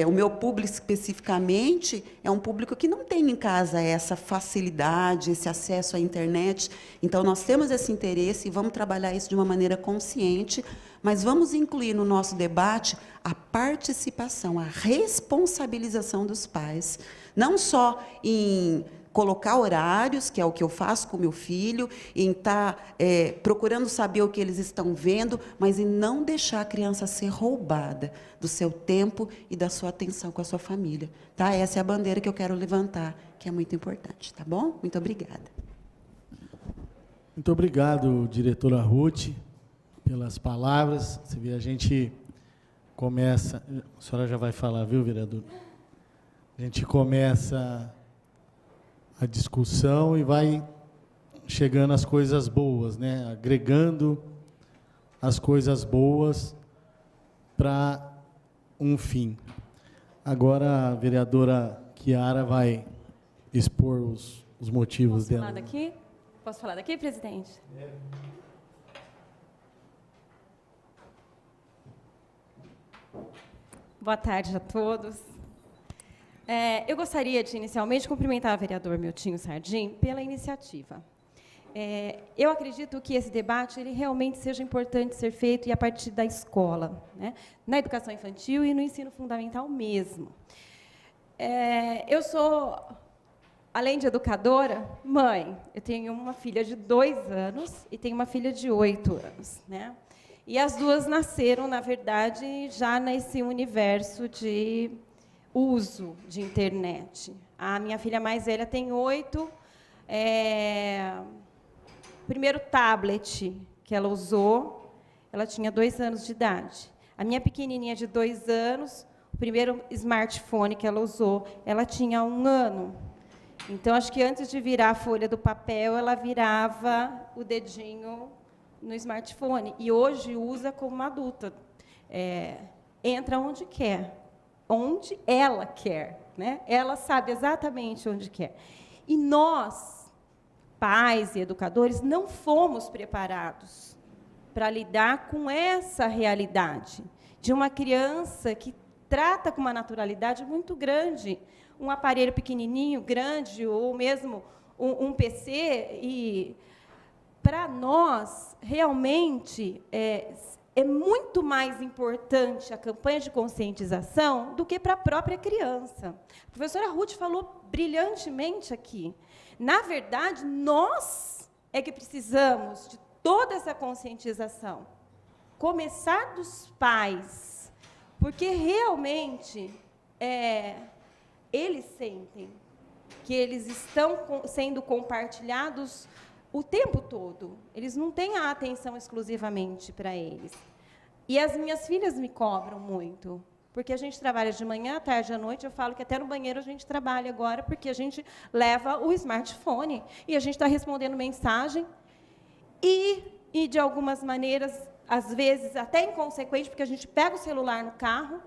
o meu público especificamente é um público que não tem em casa essa facilidade, esse acesso à internet. Então, nós temos esse interesse e vamos trabalhar isso de uma maneira consciente, mas vamos incluir no nosso debate a participação, a responsabilização dos pais, não só em colocar horários, que é o que eu faço com meu filho, em estar procurando saber o que eles estão vendo, mas em não deixar a criança ser roubada do seu tempo e da sua atenção com a sua família. Tá? Essa é a bandeira que eu quero levantar, que é muito importante. Tá bom? Muito obrigada. Muito obrigado, diretora Ruth, pelas palavras. Você vê, a gente começa... A senhora já vai falar, viu, vereador? A gente começa a discussão e vai chegando às coisas boas, né? Agregando as coisas boas para um fim. Agora a vereadora Chiara vai expor os motivos Posso dela. falar daqui? Posso falar daqui, presidente? Boa tarde a todos. Eu gostaria de, inicialmente, cumprimentar o vereador Miltinho Sardim pela iniciativa. Eu acredito que esse debate ele realmente seja importante ser feito e a partir da escola, né? Na educação infantil e no ensino fundamental mesmo. Eu sou, além de educadora, mãe. Eu tenho uma filha de 2 anos e tenho uma filha de 8 anos, né? E as duas nasceram, na verdade, já nesse universo de uso de internet. A minha filha mais velha tem 8. O primeiro tablet que ela usou, ela tinha 2 anos de idade. A minha pequenininha de 2 anos, o primeiro smartphone que ela usou, ela tinha 1 ano. Então, acho que antes de virar a folha do papel, ela virava o dedinho no smartphone. E hoje usa como uma adulta. Entra onde quer. Onde ela quer, né? Ela sabe exatamente onde quer. E nós, pais e educadores, não fomos preparados para lidar com essa realidade de uma criança que trata com uma naturalidade muito grande um aparelho pequenininho, grande, ou mesmo um PC. E, para nós, realmente, é muito mais importante a campanha de conscientização do que para a própria criança. A professora Ruth falou brilhantemente aqui. Na verdade, nós é que precisamos de toda essa conscientização. Começar dos pais, porque realmente eles sentem que eles estão sendo compartilhados o tempo todo. Eles não têm a atenção exclusivamente para eles. E as minhas filhas me cobram muito, porque a gente trabalha de manhã, à tarde, à noite. Eu falo que até no banheiro a gente trabalha agora, porque a gente leva o smartphone e a gente está respondendo mensagem e, de algumas maneiras, às vezes, até inconsequente, porque a gente pega o celular no carro,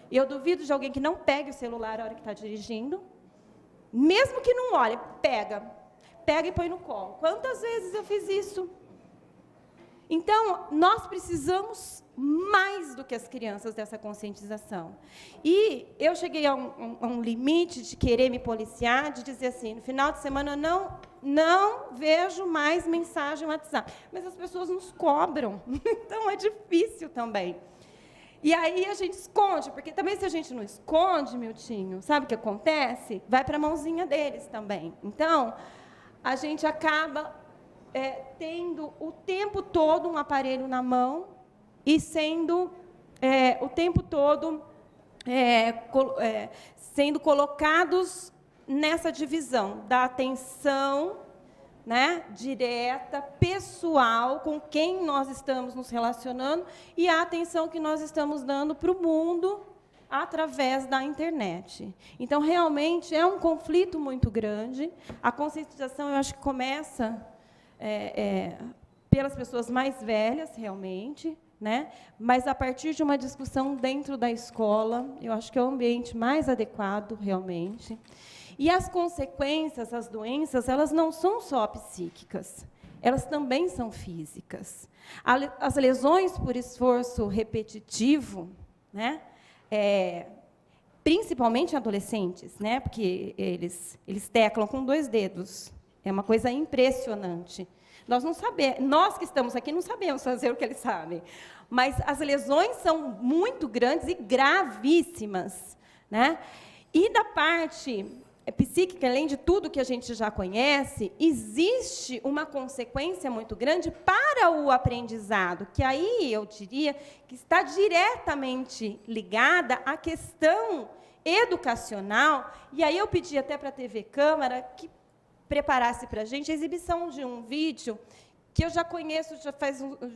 e eu duvido de alguém que não pegue o celular na hora que está dirigindo, mesmo que não olhe, pega e põe no colo. Quantas vezes eu fiz isso? Então, nós precisamos mais do que as crianças dessa conscientização. E eu cheguei a um limite de querer me policiar, de dizer assim, no final de semana, não vejo mais mensagem no WhatsApp. Mas as pessoas nos cobram, então é difícil também. E aí a gente esconde, porque também se a gente não esconde, Miltinho, sabe o que acontece? Vai para a mãozinha deles também. Então, a gente acaba tendo o tempo todo um aparelho na mão e sendo o tempo todo sendo colocados nessa divisão da atenção, né, direta, pessoal, com quem nós estamos nos relacionando, e a atenção que nós estamos dando para o mundo através da internet. Então, realmente, é um conflito muito grande. A conscientização, eu acho que começa pelas pessoas mais velhas, realmente, né? Mas, a partir de uma discussão dentro da escola, eu acho que é o ambiente mais adequado, realmente. E as consequências, as doenças, elas não são só psíquicas, elas também são físicas. As lesões por esforço repetitivo, né? principalmente em adolescentes, né? Porque eles teclam com 2 dedos. É uma coisa impressionante. Nós que estamos aqui não sabemos fazer o que eles sabem. Mas as lesões são muito grandes e gravíssimas, né? E da parte psíquica, além de tudo que a gente já conhece, existe uma consequência muito grande para o aprendizado, que aí eu diria que está diretamente ligada à questão educacional. E aí eu pedi até para a TV Câmara que preparasse para a gente a exibição de um vídeo que eu já conheço,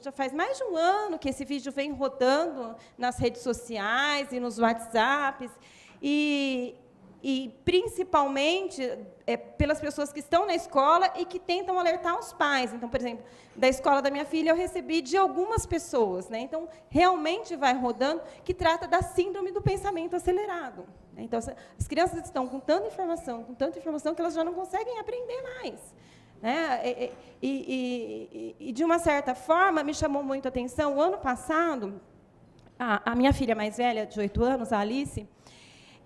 já faz mais de um ano que esse vídeo vem rodando nas redes sociais e nos WhatsApps, e principalmente pelas pessoas que estão na escola e que tentam alertar os pais. Então, por exemplo, da escola da minha filha, eu recebi de algumas pessoas, né? Então, realmente vai rodando, que trata da síndrome do pensamento acelerado. Então, as crianças estão com tanta informação, que elas já não conseguem aprender mais, né? E de uma certa forma, me chamou muito a atenção, o ano passado, a minha filha mais velha, de 8 anos, a Alice,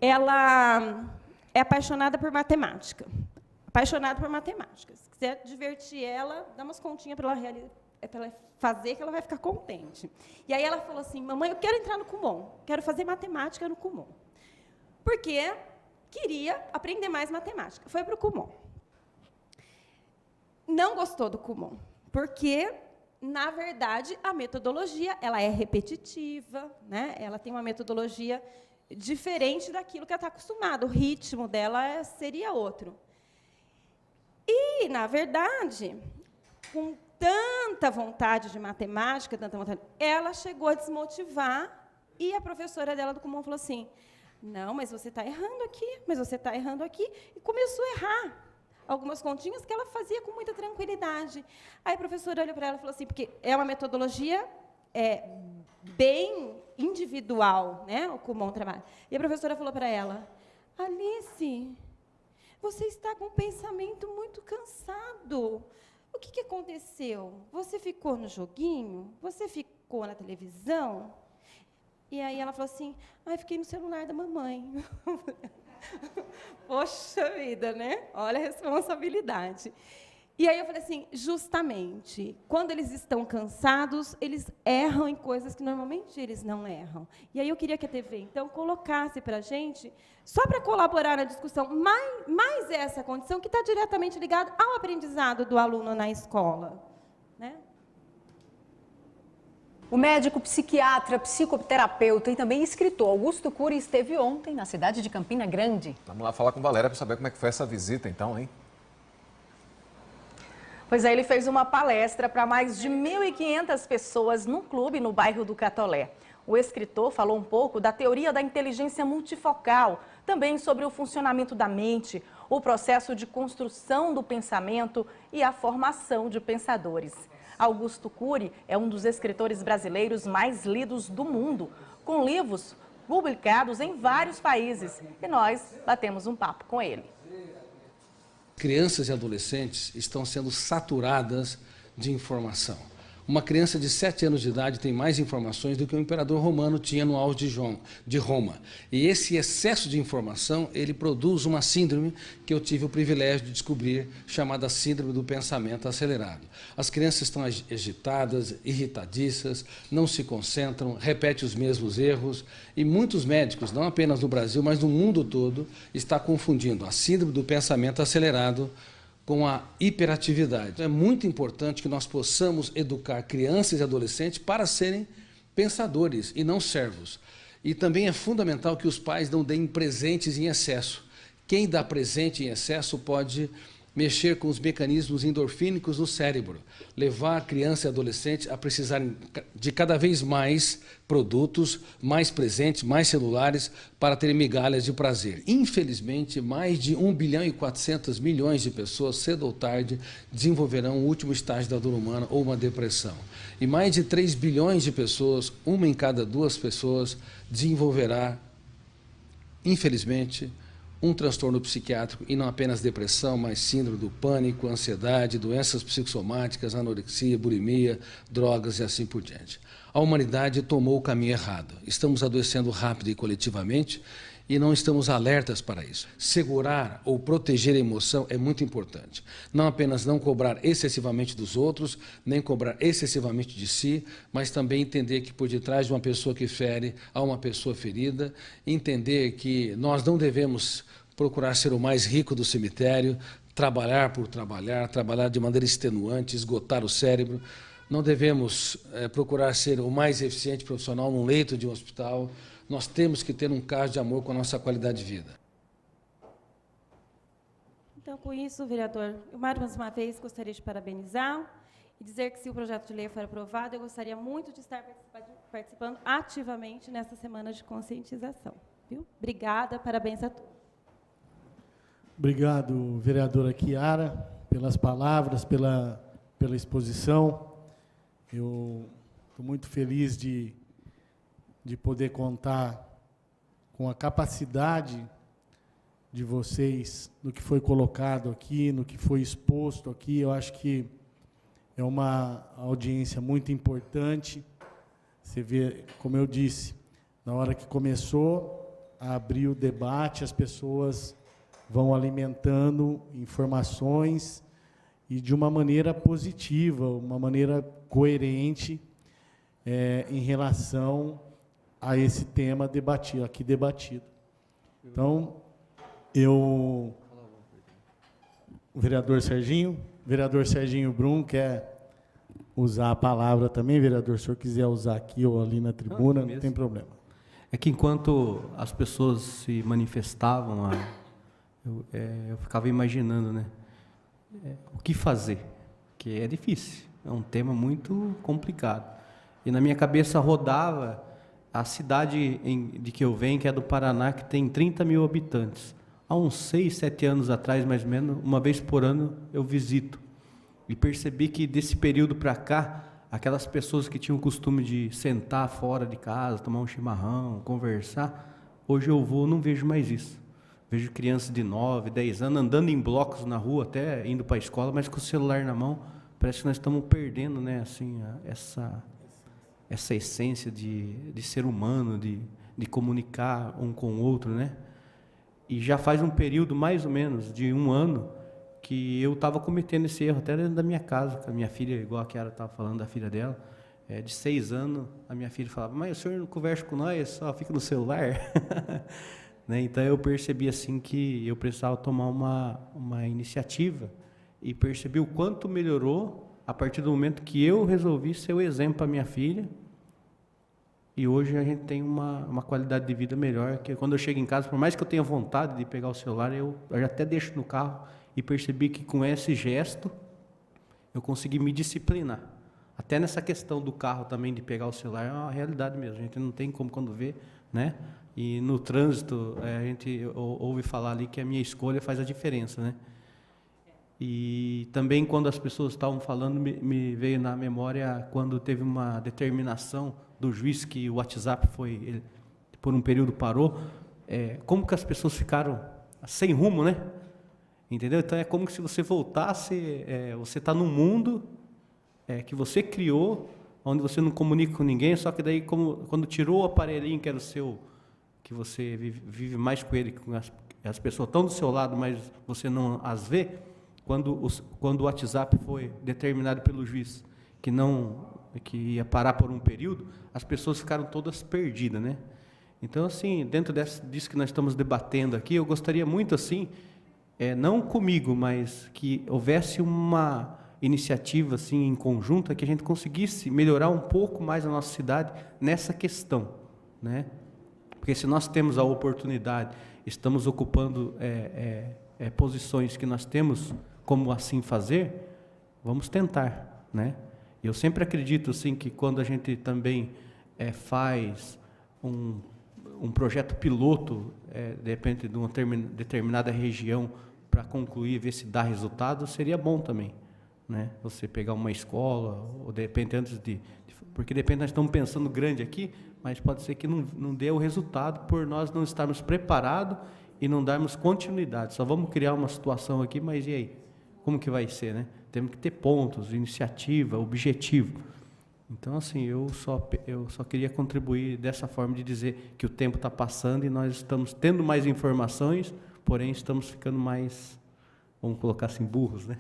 ela é apaixonada por matemática. Apaixonada por matemática. Se quiser divertir ela, dá umas continhas para ela fazer, que ela vai ficar contente. E aí ela falou assim, mamãe, eu quero entrar no Kumon, quero fazer matemática no Kumon. Porque queria aprender mais matemática. Foi para o Kumon. Não gostou do Kumon, porque, na verdade, a metodologia ela é repetitiva, né? Ela tem uma metodologia diferente daquilo que ela está acostumada. O ritmo dela seria outro. E, na verdade, com tanta vontade de matemática, ela chegou a desmotivar, e a professora dela do Kumon falou assim, não, mas você está errando aqui, e começou a errar algumas continhas que ela fazia com muita tranquilidade. Aí a professora olhou para ela e falou assim, porque é uma metodologia bem individual, né, o Kumon trabalha. E a professora falou para ela, Alice, você está com um pensamento muito cansado. O que aconteceu? Você ficou no joguinho? Você ficou na televisão? E aí ela falou assim, fiquei no celular da mamãe. Poxa vida, né? Olha a responsabilidade. E aí eu falei assim, justamente, quando eles estão cansados, eles erram em coisas que normalmente eles não erram. E aí eu queria que a TV, então, colocasse para a gente, só para colaborar na discussão, mais essa condição que está diretamente ligada ao aprendizado do aluno na escola, né? O médico, psiquiatra, psicoterapeuta e também escritor Augusto Cury esteve ontem na cidade de Campina Grande. Vamos lá falar com Valéria para saber como é que foi essa visita, então, hein? Pois é, ele fez uma palestra para mais de 1.500 pessoas num clube no bairro do Catolé. O escritor falou um pouco da teoria da inteligência multifocal, também sobre o funcionamento da mente, o processo de construção do pensamento e a formação de pensadores. Augusto Cury é um dos escritores brasileiros mais lidos do mundo, com livros publicados em vários países. E nós batemos um papo com ele. Crianças e adolescentes estão sendo saturadas de informação. Uma criança de 7 anos de idade tem mais informações do que o imperador romano tinha no auge de Roma. E esse excesso de informação, ele produz uma síndrome que eu tive o privilégio de descobrir, chamada síndrome do pensamento acelerado. As crianças estão agitadas, irritadiças, não se concentram, repetem os mesmos erros, e muitos médicos, não apenas no Brasil, mas no mundo todo, estão confundindo a síndrome do pensamento acelerado com a hiperatividade. É muito importante que nós possamos educar crianças e adolescentes para serem pensadores e não servos. E também é fundamental que os pais não deem presentes em excesso. Quem dá presente em excesso pode mexer com os mecanismos endorfínicos do cérebro, levar a criança e adolescente a precisarem de cada vez mais produtos, mais presentes, mais celulares, para terem migalhas de prazer. Infelizmente, mais de 1,4 bilhão de pessoas, cedo ou tarde, desenvolverão o último estágio da dor humana ou uma depressão. E mais de 3 bilhões de pessoas, 1 em cada 2 pessoas, desenvolverá, infelizmente, um transtorno psiquiátrico, e não apenas depressão, mas síndrome do pânico, ansiedade, doenças psicossomáticas, anorexia, bulimia, drogas e assim por diante. A humanidade tomou o caminho errado. Estamos adoecendo rápido e coletivamente, e não estamos alertas para isso. Segurar ou proteger a emoção é muito importante. Não apenas não cobrar excessivamente dos outros, nem cobrar excessivamente de si, mas também entender que por detrás de uma pessoa que fere, há uma pessoa ferida, entender que nós não devemos procurar ser o mais rico do cemitério, trabalhar por trabalhar, trabalhar de maneira extenuante, esgotar o cérebro. Não devemos procurar ser o mais eficiente profissional num leito de um hospital. Nós temos que ter um caso de amor com a nossa qualidade de vida. Então, com isso, vereador, eu mais uma vez gostaria de parabenizá-lo e dizer que, se o projeto de lei for aprovado, eu gostaria muito de estar participando ativamente nessa semana de conscientização. Viu? Obrigada, parabéns a todos. Obrigado, vereadora Chiara, pelas palavras, pela exposição. Eu estou muito feliz de poder contar com a capacidade de vocês no que foi colocado aqui, no que foi exposto aqui. Eu acho que é uma audiência muito importante. Você vê, como eu disse, na hora que começou a abrir o debate, as pessoas vão alimentando informações e de uma maneira positiva, uma maneira coerente em relação a esse tema aqui debatido. Então, o vereador Serginho Brum quer usar a palavra também, vereador, se o senhor quiser usar aqui ou ali na tribuna, não tem problema. É que enquanto as pessoas se manifestavam, eu ficava imaginando, né, o que fazer, que é difícil, é um tema muito complicado. E na minha cabeça rodava a cidade de que eu venho, que é do Paraná, que tem 30 mil habitantes. Há uns 6, 7 anos atrás, mais ou menos, uma vez por ano eu visito. E percebi que desse período para cá, aquelas pessoas que tinham o costume de sentar fora de casa, tomar um chimarrão, conversar, hoje eu não vejo mais isso. Vejo crianças de 9, 10 anos andando em blocos na rua, até indo para a escola, mas com o celular na mão. Parece que nós estamos perdendo, né, assim, essa essência de ser humano, de comunicar um com o outro, né? E já faz um período, mais ou menos, de 1 ano, que eu estava cometendo esse erro, até dentro da minha casa, com a minha filha, igual a Chiara estava falando da filha dela, de 6 anos, a minha filha falava: "Mãe, o senhor não conversa com nós, só fica no celular?" Né? Então eu percebi assim que eu precisava tomar uma iniciativa e percebi o quanto melhorou a partir do momento que eu resolvi ser o exemplo para minha filha. E hoje a gente tem uma qualidade de vida melhor, que quando eu chego em casa, por mais que eu tenha vontade de pegar o celular, eu já até deixo no carro, e percebi que com esse gesto eu consegui me disciplinar. Até nessa questão do carro também, de pegar o celular, é uma realidade mesmo, a gente não tem como quando vê, né? E no trânsito, a gente ouve falar ali que a minha escolha faz a diferença, né? E também quando as pessoas estavam falando, me veio na memória quando teve uma determinação do juiz que o WhatsApp por um período parou, como que as pessoas ficaram sem rumo, né? Entendeu? Então é como se você voltasse, você está num mundo que você criou, onde você não comunica com ninguém, só que daí quando tirou o aparelhinho que era o seu, que você vive mais com ele, as pessoas estão do seu lado, mas você não as vê, quando o WhatsApp foi determinado pelo juiz que ia parar por um período, as pessoas ficaram todas perdidas, né? Então, assim, dentro disso que nós estamos debatendo aqui, eu gostaria muito, assim, não comigo, mas que houvesse uma iniciativa, assim, em conjunto, que a gente conseguisse melhorar um pouco mais a nossa cidade nessa questão, né? Porque se nós temos a oportunidade, estamos ocupando posições que nós temos como assim fazer, vamos tentar, né? Eu sempre acredito assim que quando a gente também faz um projeto piloto, de repente de uma determinada região, para concluir, ver se dá resultado, seria bom também, né? Você pegar uma escola, ou de repente porque de repente nós estamos pensando grande aqui, mas pode ser que não dê o resultado por nós não estarmos preparados e não darmos continuidade. Só vamos criar uma situação aqui, mas e aí? Como que vai ser, né? Temos que ter pontos, iniciativa, objetivo. Então, assim, eu só queria contribuir dessa forma de dizer que o tempo está passando e nós estamos tendo mais informações, porém estamos ficando mais, vamos colocar assim, burros, né?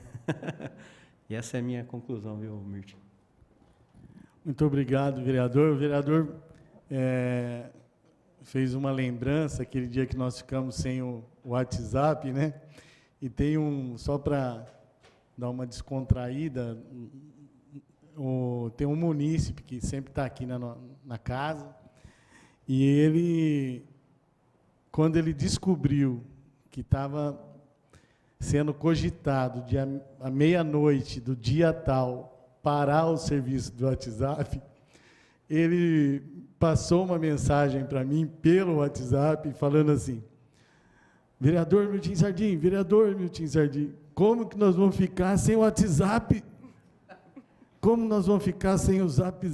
E essa é a minha conclusão, viu, Mirti? Muito obrigado, vereador. O vereador fez uma lembrança aquele dia que nós ficamos sem o WhatsApp, né? E tem só para dar uma descontraída, tem um munícipe que sempre está aqui na casa, e ele, quando ele descobriu que estava sendo cogitado à meia-noite do dia tal parar o serviço do WhatsApp, ele passou uma mensagem para mim pelo WhatsApp falando assim: vereador Milton Sardim, como que nós vamos ficar sem o WhatsApp? Como nós vamos ficar sem o Zap?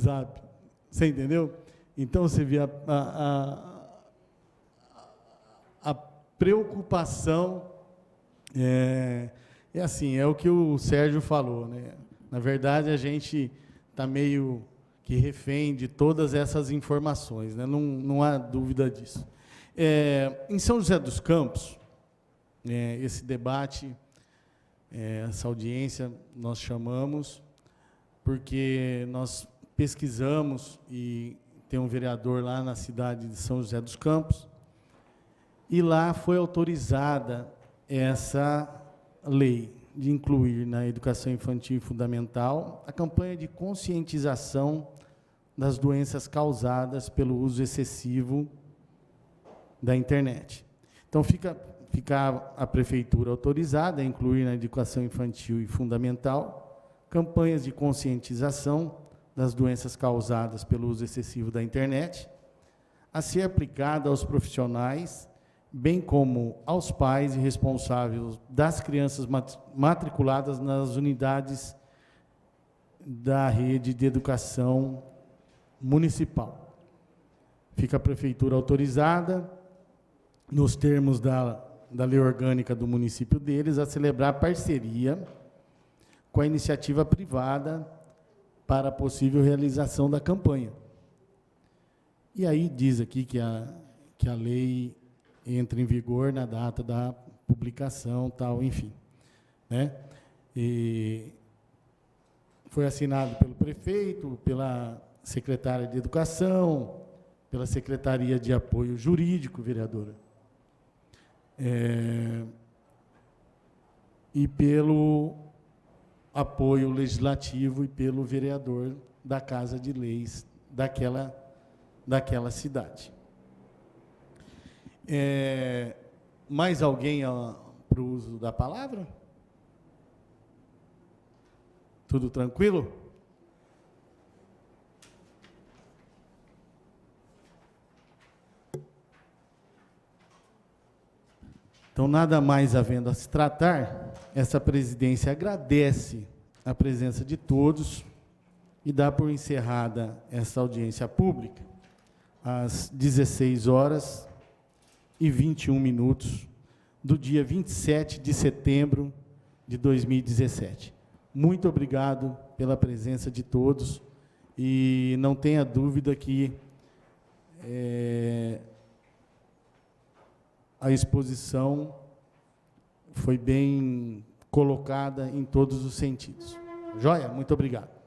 Você entendeu? Então, você vê a preocupação. É assim, é o que o Sérgio falou, né? Na verdade, a gente está meio que refém de todas essas informações, né? Não há dúvida disso. Em São José dos Campos, esse debate, essa audiência, nós chamamos porque nós pesquisamos, e tem um vereador lá na cidade de São José dos Campos, e lá foi autorizada essa lei de incluir na educação infantil e fundamental a campanha de conscientização das doenças causadas pelo uso excessivo da internet. Então, fica a prefeitura autorizada a incluir na educação infantil e fundamental campanhas de conscientização das doenças causadas pelo uso excessivo da internet, a ser aplicada aos profissionais, bem como aos pais e responsáveis das crianças matriculadas nas unidades da rede de educação municipal. Fica a prefeitura autorizada, nos termos da lei orgânica do município deles, a celebrar parceria com a iniciativa privada para a possível realização da campanha. E aí diz aqui que a lei entra em vigor na data da publicação, tal, enfim, né? E foi assinado pelo prefeito, pela secretária de Educação, pela Secretaria de Apoio Jurídico, vereadora, e pelo apoio legislativo e pelo vereador da Casa de Leis daquela cidade. Mais alguém para o uso da palavra? Tudo tranquilo? Então, nada mais havendo a se tratar, essa presidência agradece a presença de todos e dá por encerrada essa audiência pública às 16h21 do dia 27 de setembro de 2017. Muito obrigado pela presença de todos e não tenha dúvida que a exposição foi bem colocada em todos os sentidos. Joia? Muito obrigado.